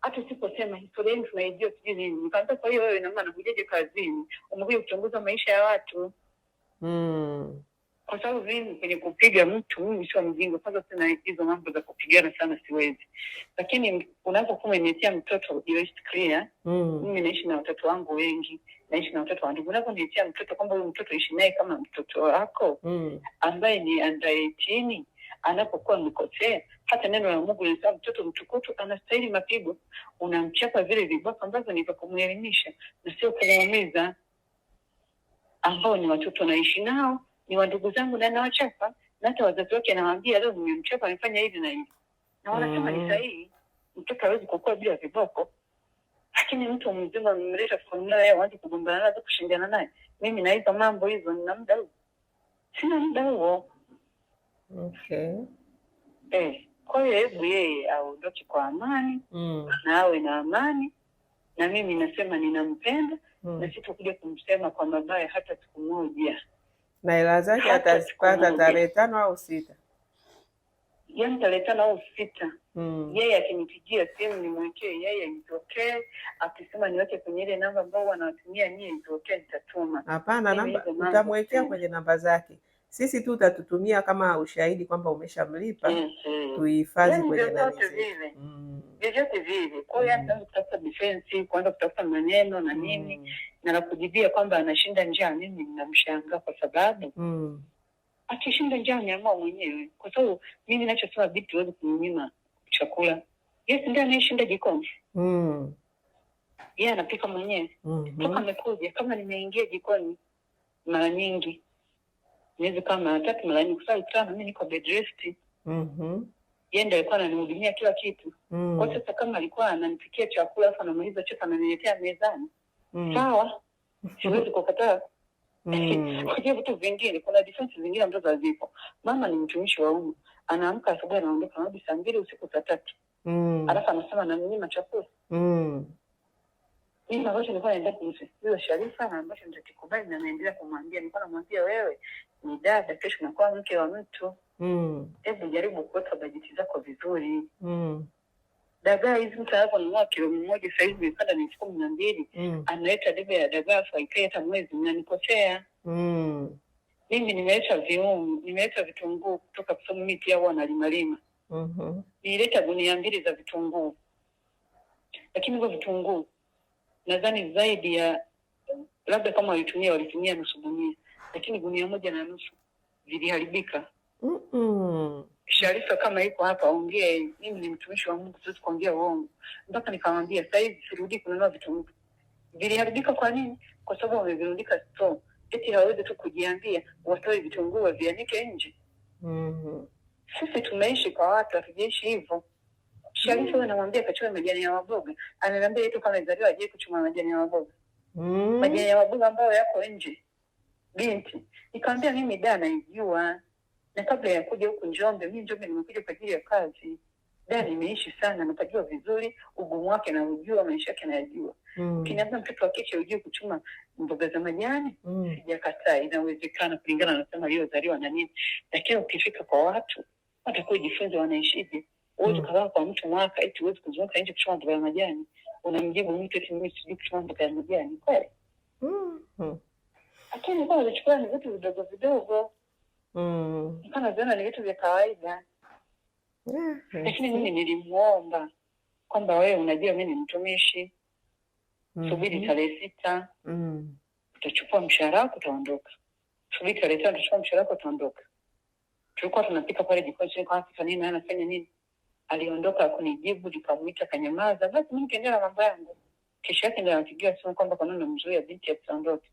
Hata siposema historia yenu tunaijua sijui nini. Nikamwambia kwa hiyo wewe na maana hujaje kazini, umekuja kuchunguza maisha ya watu. Kwa sababu mimi kwenye kupiga mtu, mimi sio mjinga. Kwanza sina hizo mambo za kupigana sana, siwezi. Lakini unapokuwa umenitia mtoto iwe clear, mimi naishi na watoto wangu wengi, naishi na watoto wangu. Unaponitia mtoto kwamba huyu mtoto ishi naye kama mtoto wako, ambaye ni under 18, anapokuwa mkosea, hata neno la Mungu linasema mtoto mtukutu anastahili mapigo. Unamchapa vile viboko ambavyo ni vya kumuelimisha na sio kumuumiza, ambao ni watoto naishi nao, ni wa ndugu zangu na nawachapa, na hata wazazi wake anawaambia leo nimemchapa amefanya hivi na hivi. Na wanasema ni sahihi, mtoto hawezi kukua bila viboko. Lakini mtu mzima mmeleta familia yao waje kugombana naye, kushindana naye. Mimi na hizo mambo hizo nina muda huo. Sina muda huo. Kwa hiyo hebu yeye aondoke kwa amani na awe na amani, na mimi nasema ninampenda na sitakuja kumsema kwa mabaya hata siku moja. Na hela zake atazipata tarehe 5 au 6. Yaani tarehe 5 au 6. Yeye akinipigia simu nimwekee yeye nitokee, akisema niweke kwenye ile namba ambayo wanatumia nyie nitokee, nitatuma. Hapana, namba utamwekea kwenye namba zake. Sisi tu utatutumia kama ushahidi kwamba umeshamlipa, tuihifadhi kwenye nani vile. Vyovyote vile. Kwa hiyo anaanza kutafuta defense, kuanza kutafuta maneno na nini, na kujibia kwamba anashinda njaa. Mimi ninamshangaa kwa sababu akishinda njaa ameamua mwenyewe, kwa sababu mimi ninachosema binti huwezi kumnyima chakula. Yes, ndio anayeshinda jikoni. Yeye anapika mwenyewe. Toka amekuja kama nimeingia jikoni mara nyingi, miezi kama 3 mara nyingi, kwa sababu mimi niko bed rest. Yeye ndiye alikuwa ananihudumia kila kitu. Kwa sasa kama alikuwa ananipikia chakula afa anamaliza chote ananiletea mezani, sawa, siwezi kukataa. Kwa hiyo vitu vingine, kuna defense zingine ambazo hazipo. Mama ni mtumishi wa umma, anaamka asubuhi anaondoka hadi saa 2 usiku, saa 3. Alafu anasema ananinyima chakula. Mimi ambacho nilikuwa naenda kumsifia Sharifa na ambacho nitakubali na naendelea kumwambia, nilikuwa namwambia wewe ni dada, kesho unakuwa mke wa mtu. Hebu jaribu kuweka bajeti zako vizuri. Dagaa hizi mtu anaponunua kilo 1 sasa hivi imepanda ni 12. Analeta debe ya dagaa faikae hata mwezi, mnanikosea. Mimi nimeleta vitunguu kutoka kwa sababu mimi pia huwa nalima. Nileta gunia 2 za vitunguu. Lakini hivyo vitunguu nadhani zaidi ya labda kama walitumia nusu gunia, lakini gunia 1.5 viliharibika. Sharifa kama iko hapa ongea, mimi ni mtumishi wa Mungu, siwezi kuongea uongo. Mpaka nikamwambia sasa hivi sirudi kununua vitunguu. Viliharibika kwa nini? Kwa sababu wamevirundika store. Eti hawezi tu kujiambia watoe vitunguu wavianike nje. Sisi tumeishi kwa watu, hatujaishi hivyo. Sharifa anamwambia kachukue majani ya maboga. Ananiambia eti kama izaliwa aje kuchuma majani ya maboga. Majani ya maboga ambayo yako nje. Binti, nikamwambia mimi dada naijua. Na kabla ya kuja huku Njombe, mimi Njombe nimekuja kwa ajili ya kazi. Dada nimeishi sana, napajua vizuri ugumu wake na ujua maisha yake na yajua. Kiniambia mtoto wa kike ujue kuchuma mboga za majani, sijakataa, inawezekana kulingana na sema aliyozaliwa na nini. Lakini ukifika kwa watu, watakuwa jifunze wanaishije. Uwezi kukaa kwa mtu mwaka eti uwezi kuzunguka nje kuchuma mboga ya majani. Unamjibu mtu eti mimi sijui kuchuma mboga ya majani. Kweli? Lakini kwa kuchukua ni vitu vidogo vidogo. Nikana ziona ni vitu vya kawaida. Lakini mimi nilimuomba kwamba wewe unajua mimi ni mtumishi. Subiri tarehe 6. Utachukua mshahara wako utaondoka. Subiri tarehe 5 utachukua mshahara wako utaondoka. Tulikuwa tunapika pale jikoni kwa afika nini anafanya nini? Aliondoka kunijibu, nikamuita kanyamaza. Basi mimi nikaendelea na mambo yangu. Kesho yake ndio anapigia simu kwamba kwa nini namzuia binti asiondoke.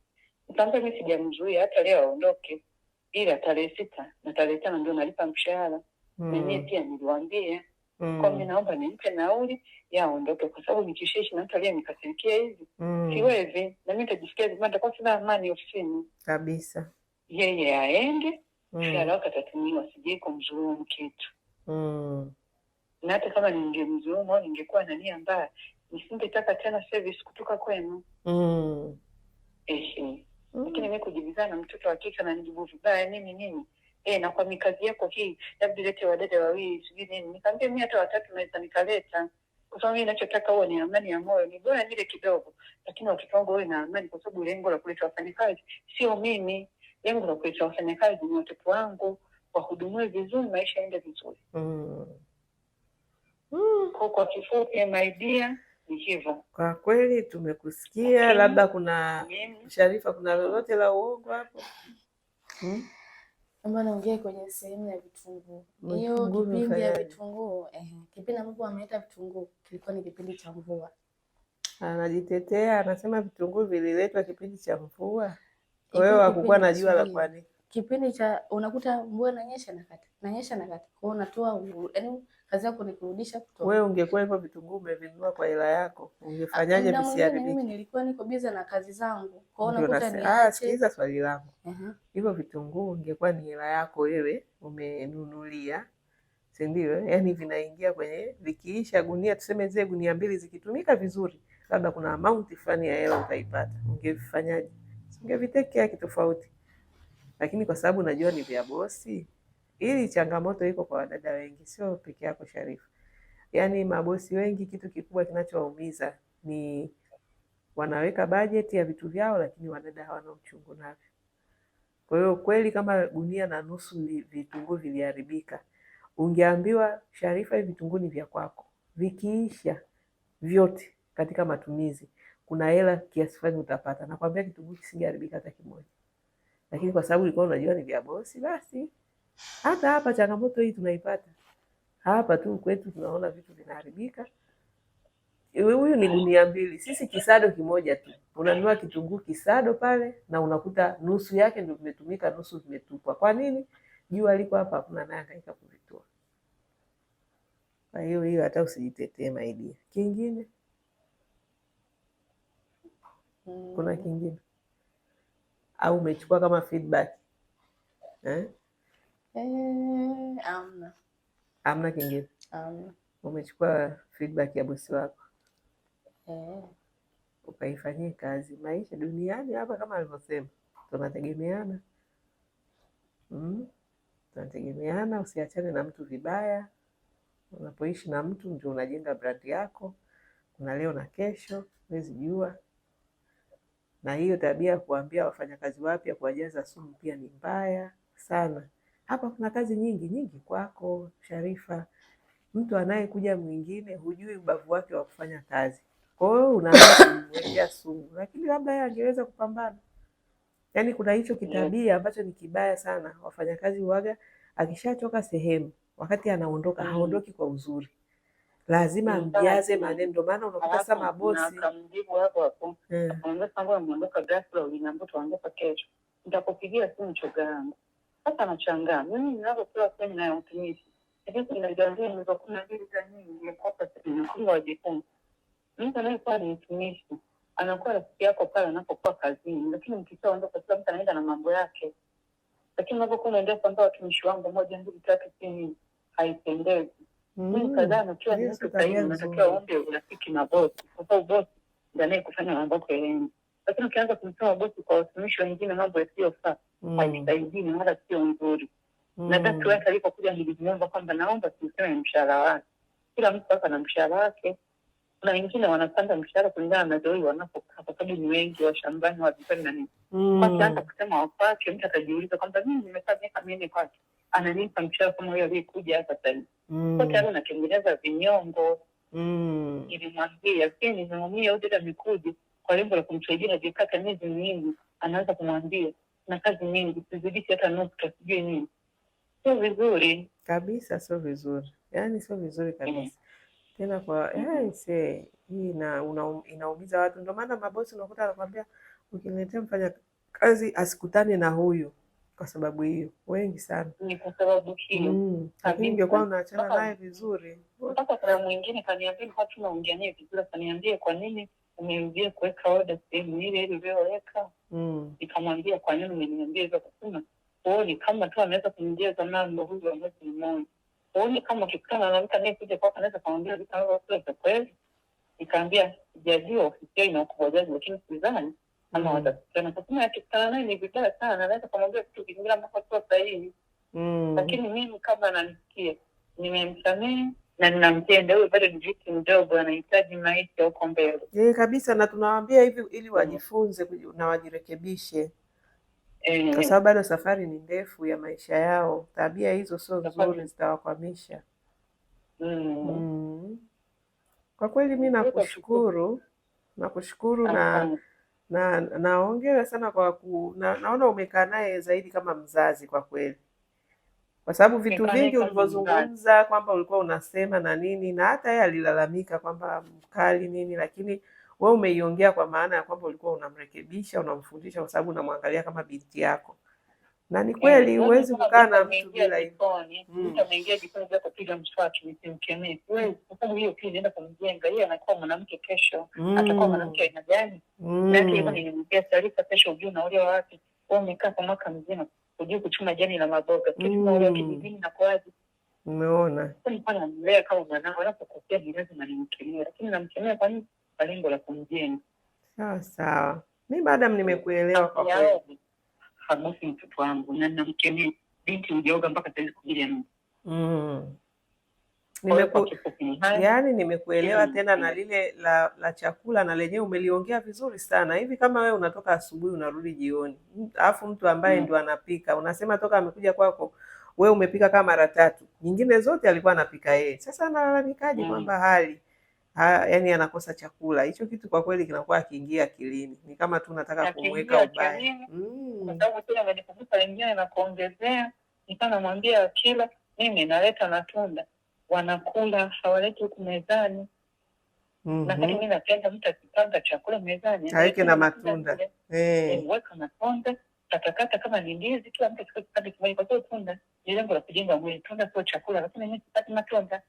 Nikamwambia mimi sijamzuia, hata leo aondoke. Ila tarehe 6 na tarehe 5 ndio nalipa mshahara. Na mimi pia niliwaambia kwa mimi naomba nimpe nauli ya aondoke, kwa sababu nikishishi na mtu aliyenikasirikia hivi siwezi, na mimi nitajisikia vibaya, nitakuwa sina amani ofisini kabisa. Yeye aende, mshahara wake atatumiwa, sije kumdhulumu kitu. Na hata kama ningemdhulumu au ningekuwa na nia mbaya, nisingetaka tena service kutoka kwenu. Lakini mimi kujibizana mtoto wa kike na nijibu vibaya nini na kwa mikazi yako hii labda lete wadada wawili sijui nini. Nikamwambia mimi hata 3 naweza nikaleta, kwa sababu mimi ninachotaka huo ni amani ya moyo. Ni bora nile kidogo, lakini watoto wangu wawe na amani, kwa sababu lengo la kuleta wafanyakazi sio mimi. Lengo la kuleta wafanyakazi ni watoto wangu, wahudumiwe vizuri, maisha yaende vizuri. Kwa kifupi my dear, ni hivyo. Kwa kweli tumekusikia. Okay. Labda kuna Sharifa, kuna lolote la uongo hapo? Mbona naongea kwenye sehemu ya vitunguu. Hiyo kipindi ya vitunguu, kipindi ambapo ameleta vitunguu kilikuwa ni kipindi cha mvua. Anajitetea, anasema vitunguu vililetwa kipindi cha mvua. Kwa hiyo hakukuwa na jua la kwani. Kipindi cha unakuta mvua inanyesha na kata. Nanyesha na kata. Kwa hiyo unatoa, yaani kazi yako ni kurudisha kutoka. Wewe ungekuwa hivyo vitunguu umevinunua kwa hela yako, ungefanyaje visiharibike? Mimi nilikuwa niko busy na kazi zangu. Kwa hiyo unakuta ni sikiliza swali langu. Hivyo vitunguu ungekuwa ni hela yako wewe umenunulia, si ndio? Yani vinaingia kwenye, vikiisha gunia, tuseme zile gunia 2 zikitumika vizuri, labda kuna amount fulani ya hela utaipata. Ungevifanyaje? Ungevitekea kitofauti. Lakini kwa sababu najua ni vya bosi, ili changamoto iko kwa wadada wengi, sio peke yako Sharifa. Yani mabosi wengi, kitu kikubwa kinachowaumiza ni wanaweka bajeti ya vitu vyao, lakini wadada hawana uchungu navyo. Kwa hiyo kweli, kama gunia na nusu vitunguu viliharibika, ungeambiwa Sharifa, hivi vitunguu ni vya kwako, vikiisha vyote katika matumizi, kuna hela kiasi fulani utapata. Nakwambia kitunguu kisingeharibika hata kimoja, lakini kwa sababu ulikuwa unajua ni vya bosi, basi hata hapa changamoto hii tunaipata hapa tu kwetu, tunaona vitu vinaharibika. Huyu ni gunia 2, sisi kisado kimoja tu. Unanunua kitunguu kisado pale na unakuta nusu yake ndio vimetumika, nusu vimetupwa. Kwa nini? Jua liko hapa, hakuna naye angaika kuvitoa. Kwa hiyo hata usijitetee maidia. Kingine kuna kingine au umechukua kama feedback amna kingine? Umechukua feedback ya bosi wako ukaifanyie kazi. Maisha duniani hapa kama alivyosema, tunategemeana. Tunategemeana. Usiachane na mtu vibaya. Unapoishi na mtu ndio unajenga brand yako. Kuna leo na kesho, huwezi jua. Na hiyo tabia ya kuambia wafanyakazi wapya kuwajaza sumu pia ni mbaya sana. Hapa kuna kazi nyingi kwako Sharifa. Mtu anayekuja mwingine hujui ubavu wake wa kufanya kazi, kwa hiyo unaanza kumwekea sumu, lakini labda yeye angeweza kupambana. Yani kuna hicho kitabia ambacho ni kibaya sana. Wafanyakazi huaga, akishachoka sehemu, wakati anaondoka haondoki kwa uzuri, lazima amjaze maneno. Ndio maana unakuta sasa mabosi akamjibu hapo ameondoka ghafla, uliniambia tuondoka kesho, nitakupigia simu choga yangu. Sasa anachangaa mimi ninapopewa kwenye na utumishi, lakini ninajiambia nimekuwa mbili za nini, nimekopa sina wajifunza. Mtu anayekuwa ni mtumishi anakuwa rafiki yako pale anapokuwa kazini, lakini mkishaondoka kila mtu anaenda na mambo yake. Lakini unapokuwa unaendelea kwamba watumishi wangu 1 2 3 chini, haipendezi. Mimi kadhaa nakiwa ni mtu sahihi, unatakiwa uombe urafiki na bosi, kwa sababu bosi ndiye anayekufanya mambo yako yaende. Lakini ukianza kumtoa bosi kwa watumishi wengine, mambo yasiyofaa, haisaidii na wala sio nzuri. Na dada wake alipokuja nilimuomba kwamba naomba tuseme mshahara wake. Kila mtu hapa na mshahara wake. Na wengine wanapanda mshahara kulingana na doi wanapokaa, kwa sababu ni wengi wa shambani wa vipani na nini. Kwa kianza kusema wapake, mtu atajiuliza kwamba mimi nimekaa miaka 4 kwake, ananipa mshahara kama huyo aliyekuja hapa sasa. Kwa tayari natengeneza vinyongo. Nilimwambia, lakini nimeumia udada mikuji kwa lengo la kumsaidia ajikata miezi mingi. Anaanza kumwambia na kazi nyingi, sizidisha hata nusu sijui nini. Sio vizuri kabisa, sio vizuri. Yaani sio vizuri kabisa. Tena kwa hii inaumiza watu. Ndio maana mabosi unakuta anakuambia ukiniletea mfanya kazi asikutane na huyu, kwa sababu hiyo wengi sana ni kwa sababu hiyo. Lakini ingekuwa unaachana naye vizuri. Mpaka kuna mwingine kaniambia kwa tunaongea naye vizuri, kaniambia kwa nini umerudia kuweka order sehemu ile uliyoweka. Nikamwambia kwa nini umeniambia hivyo, kusema ni kama tu anaweza kunijaza mambo huyu wa mwezi mmoja. Uone kama ukikutana na mtu anayekuja kwako anaweza kumwambia vitu ambavyo kweli. Nikaambia sijajua ofisi inakubojaji, lakini sidhani ama watakutana. Kwa sababu akikutana naye ni vibaya sana, anaweza kumwambia kitu kingine ambacho sio sahihi. Lakini mimi kama ananisikia, nimemsamehe na ninampenda. Huyo bado ni mtu mdogo, anahitaji maisha huko mbele. Kabisa, na tunawaambia hivi ili wajifunze na wajirekebishe. Kwa sababu bado safari ni ndefu ya maisha yao. Tabia hizo sio nzuri, zitawakwamisha. Kwa kweli mimi nakushukuru na naongera sana kwa naona umekaa naye zaidi kama mzazi kwa kweli, kwa sababu vitu vingi ulivyozungumza kwamba ulikuwa unasema na nini, na hata yeye alilalamika kwamba mkali nini, lakini wewe umeiongea kwa maana ya kwamba ulikuwa unamrekebisha, unamfundisha, kwa sababu unamwangalia kama binti yako. Na ni kweli huwezi kukaa na mtu bila hivyo. Mtu ameingia jikoni bila kupiga mswaki, nisimkemee. Wewe kwa sababu hiyo pia inaenda kumjenga. Yeye anakuwa mwanamke kesho, atakuwa mwanamke aina gani? Na hivyo nilimwambia taarifa kesho ujue na ule wapi. Wewe umekaa kwa mwaka mzima, ujue kuchuma jani la maboga. Kesho na ule kijijini na kwaje. Umeona? Namlea kama mwanangu, anapokosea ni lazima nimkemee, lakini namkemea kwa nini? Kwa lengo la kumjenga. Sawa sawa, mi madam nimekuelewa kwa kweli. Hamusi mtoto wangu na namkemea, binti hujaoga mpaka saizi kujilia mtu. Yaani nimekuelewa tena, na lile la chakula na lenyewe umeliongea vizuri sana. Hivi kama wewe unatoka asubuhi unarudi jioni, alafu mtu ambaye ndo anapika unasema toka amekuja kwako wewe umepika kama mara 3, nyingine zote alikuwa anapika yeye. Sasa analalamikaje kwamba yaani anakosa chakula? Hicho kitu kwa kweli kinakuwa akiingia akilini, ni kama tu nataka kumweka ubaya. Kwa sababu kila ananikumbuka wengine na kuongezea, nikanamwambia kila mimi naleta matunda wanakula, hawaleti huku mezani. Lakini mimi napenda mtu akipanga chakula mezani aweke na matunda. Weka matunda, katakata kama ni ndizi, kila mtu achukue kipande kimoja, kwa sababu tunda ni lengo la kujenga mwili. Tunda sio chakula, lakini mimi sipati matunda.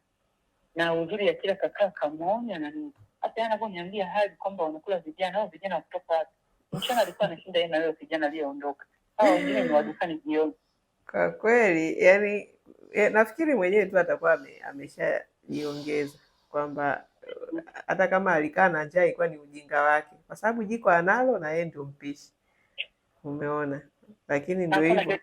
Na uzuri ya kila kakaa kamuonya na nini. Hata anaponiambia hali kwamba wanakula vijana au vijana kutoka wapi. Mchana alikuwa anashinda yeye na leo vijana aliyeondoka. Hao wengine ni wadukani jioni. Kwa kweli, yani nafikiri mwenyewe tu atakuwa ameshajiongeza kwamba hata kama alikaa na njaa ilikuwa ni ujinga wake, kwa sababu jiko analo na yeye ndio mpishi. Umeona? Lakini ndio hivyo.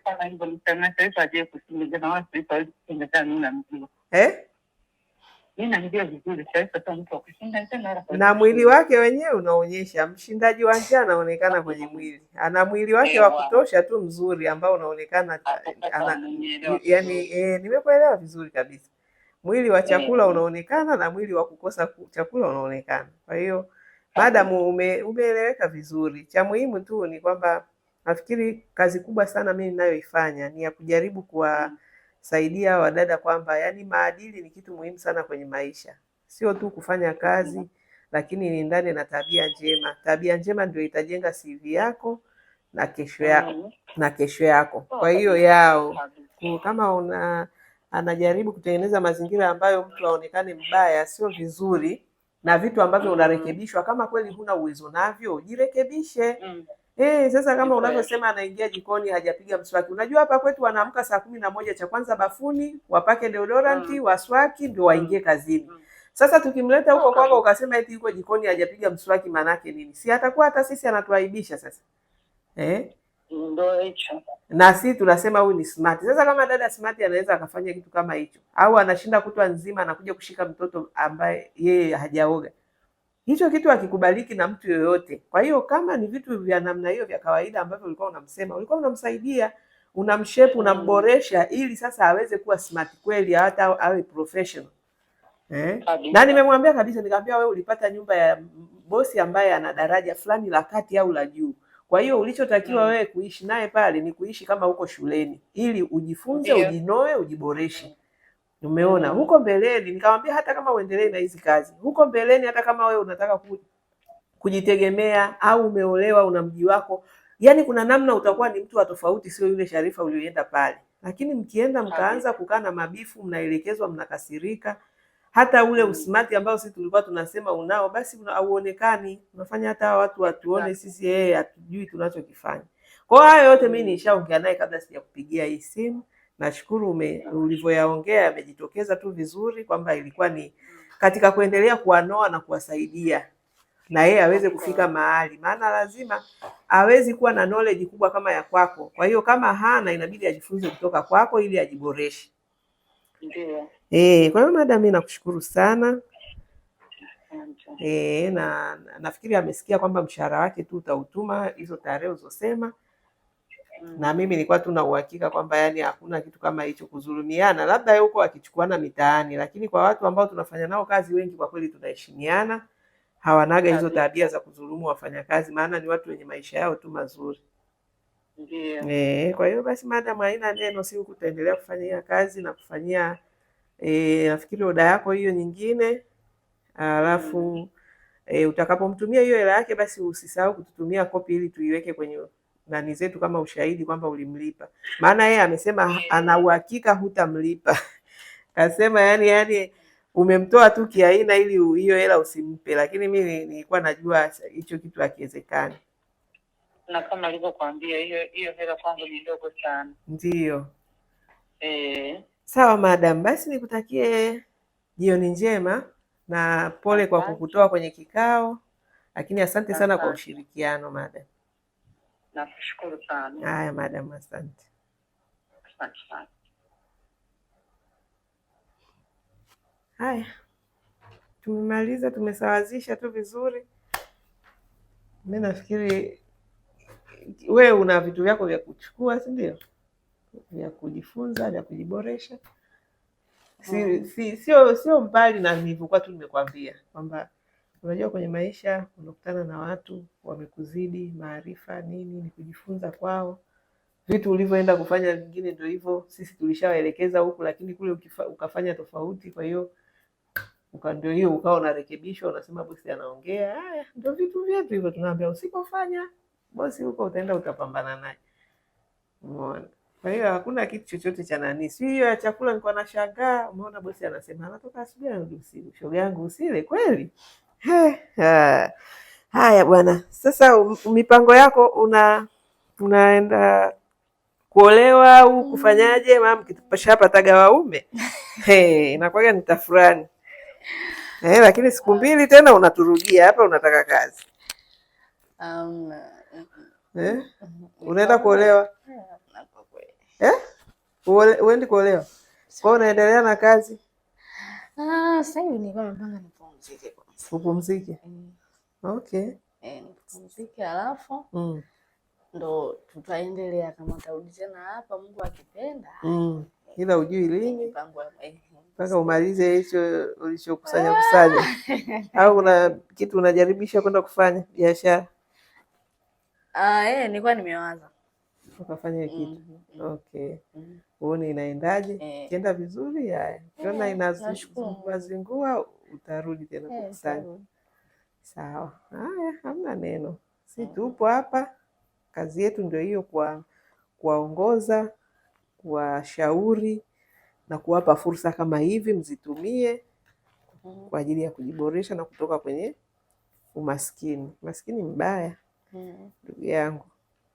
Na mwili wake wenyewe unaonyesha, mshindaji wa njaa anaonekana kwenye mwili, ana mwili wake wa kutosha tu mzuri ambao unaonekana yani, nimekuelewa vizuri kabisa. Mwili wa chakula unaonekana na mwili wa kukosa chakula unaonekana. Kwa hiyo madamu umeeleweka vizuri. Cha muhimu tu ni kwamba nafikiri kazi kubwa sana mimi ninayoifanya ni ya kujaribu kuwasaidia wadada kwamba yani maadili ni kitu muhimu sana kwenye maisha, sio tu kufanya kazi, lakini ni ndani na tabia njema. Tabia njema ndio itajenga CV yako na kesho yako. Kwa hiyo kama anajaribu kutengeneza mazingira ambayo mtu aonekane mbaya, sio vizuri, na vitu ambavyo unarekebishwa, kama kweli huna uwezo navyo jirekebishe. Sasa kama unavyosema anaingia jikoni hajapiga mswaki. Unajua hapa kwetu wanaamka saa 11, cha kwanza bafuni, wapake deodoranti, waswaki ndio waingie kazini. Sasa tukimleta huko kwako ukasema eti yuko jikoni hajapiga mswaki, manake nini? Si atakuwa hata sisi anatuaibisha sasa. Ndio hicho. Na sisi tunasema huyu ni smart. Sasa kama dada smart anaweza akafanya kitu kama hicho, au anashinda kutwa nzima anakuja kushika mtoto ambaye yeye hajaoga, hicho kitu hakikubaliki na mtu yoyote. Kwa hiyo kama ni vitu vya namna hiyo vya kawaida ambavyo ulikuwa unamsema, ulikuwa unamsaidia, unamshape, unamboresha ili sasa aweze kuwa smart kweli, hata awe professional. Na nimemwambia kabisa, nikamwambia wewe ulipata nyumba ya bosi ambaye ana daraja fulani la kati au la juu. Kwa hiyo ulichotakiwa wewe kuishi naye pale ni kuishi kama uko shuleni, ili ujifunze, ujinoe, ujiboreshe. Umeona? Huko mbeleni nikamwambia hata kama uendelee na hizi kazi, huko mbeleni hata kama wewe unataka kujitegemea au umeolewa una mji wako, yani kuna namna utakuwa ni mtu wa tofauti, sio yule Sharifa ulioenda pale. Lakini mkienda mkaanza kukaa na mabifu, mnaelekezwa, mnakasirika, hata ule usmati ambao sisi tulikuwa tunasema unao, basi hauonekani. Unafanya hata watu watuone sisi hatujui tunachokifanya. Kwa hiyo yote mimi nishaongea naye kabla sijakupigia hii simu. Nashukuru ulivyoyaongea yamejitokeza tu vizuri kwamba ilikuwa ni katika kuendelea kuwanoa na kuwasaidia na yeye aweze kufika mahali, maana lazima awezi kuwa na knowledge kubwa kama ya kwako. Kwa hiyo kama hana, inabidi ajifunze kutoka kwako ili ajiboreshe. Ndio. Kwa hiyo madam, mimi nakushukuru sana. Na nafikiri amesikia kwamba mshahara wake tu utautuma hizo tarehe uzosema. Na mimi nilikuwa tu na uhakika kwamba yani hakuna kitu kama hicho kudhulumiana, labda huko akichukuana mitaani, lakini kwa watu ambao tunafanya nao kazi wengi kwa kweli tunaheshimiana, hawanaga hizo tabia za kudhulumu wafanyakazi, maana ni watu wenye maisha yao tu mazuri. Ndio. Kwa hiyo basi madam, haina neno, si utaendelea kufanyia kazi na kufanyia nafikiri oda yako hiyo nyingine, alafu utakapomtumia hiyo hela yake basi usisahau kututumia kopi ili tuiweke kwenye nani zetu kama ushahidi kwamba ulimlipa, maana yeye amesema ana uhakika hutamlipa. Kasema yani umemtoa tu kiaina ili hiyo hela usimpe, lakini mimi nilikuwa najua hicho kitu hakiwezekani. Na kama alivyokuambia hiyo hela kwangu ni ndogo sana. Ndio. Sawa madam, basi nikutakie jioni njema na pole kwa kukutoa kwenye kikao, lakini asante sana kwa ushirikiano madam. Nakushukuru sana. Haya madam, asante. Asante sana. Haya, tumemaliza, tumesawazisha tu vizuri. Mimi nafikiri wewe una vitu vyako vya kuchukua, si ndio? Vya kujifunza, vya kujiboresha. Sio mbali na nilivyokuwa tu nimekwambia kwamba unajua kwenye maisha unakutana na watu wamekuzidi maarifa nini, ni kujifunza kwao. Vitu ulivyoenda kufanya vingine ndio hivyo, sisi tulishawaelekeza huku, lakini kule ukafanya tofauti. Kwa hiyo ndio hiyo ukawa unarekebishwa, unasema bosi anaongea. Haya ndio vitu vyetu hivyo, tunaambia usipofanya bosi huko utaenda utapambana naye. Umeona? Kwa hiyo hakuna kitu chochote cha nani. Si hiyo ya chakula nilikuwa nashangaa, umeona bosi anasema anatoka asubuhi anarudi usiku. Shoga yangu usile kweli? Haya bwana. Sasa mipango yako unaenda kuolewa au kufanyaje? Mama kishapataga waume. Inakuwa ni tafurani. Lakini siku mbili tena unaturudia hapa unataka kazi. Unaenda kuolewa? Uendi kuolewa? Kwa unaendelea na kazi? Sasa hivi nilikuwa nimepanga nipumzike kwanza. Upumzike? Okay. Nipumzike alafu ndo tutaendelea kama tarudi tena hapa Mungu akipenda. Ila hujui lini mpaka umalize hicho ulichokusanya au kuna kitu unajaribisha kwenda kufanya biashara? Nilikuwa nimewaza ukafanya kitu. Okay. Uone inaendaje? Kienda vizuri, haya. Ukiona inazingua utarudi tena kukusanya. Sawa. Haya, hamna neno. Si tupo hapa. Kazi yetu ndio hiyo, kuwaongoza, kuwashauri na kuwapa fursa kama hivi mzitumie kwa ajili ya kujiboresha na kutoka kwenye umaskini. Maskini mbaya. Ndugu yangu.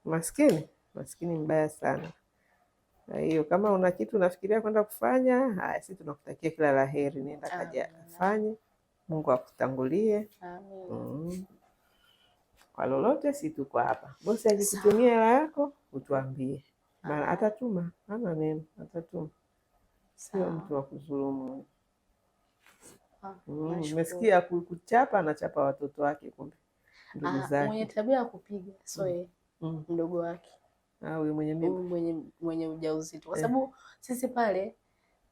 Maskini mbaya sana. Na hiyo kama una kitu unafikiria kwenda kufanya, haya sisi tunakutakia kila laheri, nenda kaja afanye. Mungu akutangulie. Amen. Kwa lolote si tuko hapa. Bosi akikutumia hela yako utuambie. Maana atatuma, hana neno, atatuma. Sio mtu wa kudhulumu. Umesikia kuchapa, anachapa watoto wake kumbe. Ndugu zake. Mwenye tabia ya kupiga, so yeye mdogo wake. Mwenye ujauzito. Kwa sababu sisi pale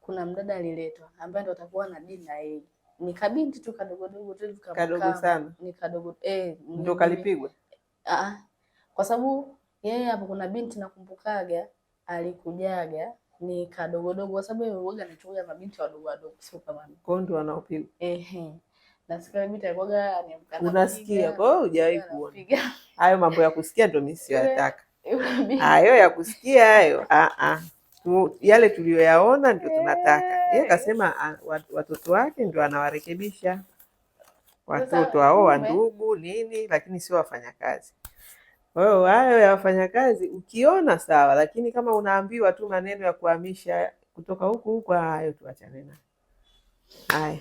kuna mdada aliletwa ambaye ndo atakuwa na dini na yeye. Ni kabinti tu kadogo tu kadogo sana. Ni kadogo ndo kalipigwa. Kwa sababu yeye hapo kuna binti nakumbukaga alikujaga ni kadogo kwa sababu yeye huaga anachukua mabinti wadogo sio kama kondo wanaopigwa. Na sikia binti alikuwaga ni mkana. Unasikia kwa hiyo hujawahi kuona. Hayo mambo ya kusikia ndo mimi siyataka. Hayo ya kusikia hayo yale tuliyoyaona ndio tunataka. Yeye kasema watoto wake ndio anawarekebisha. Watoto hao wa ndugu nini, lakini sio wafanyakazi. Kwa hiyo hayo ya wafanyakazi ukiona sawa, lakini kama unaambiwa tu maneno ya kuhamisha kutoka huku hayo tuachane nayo. Haya.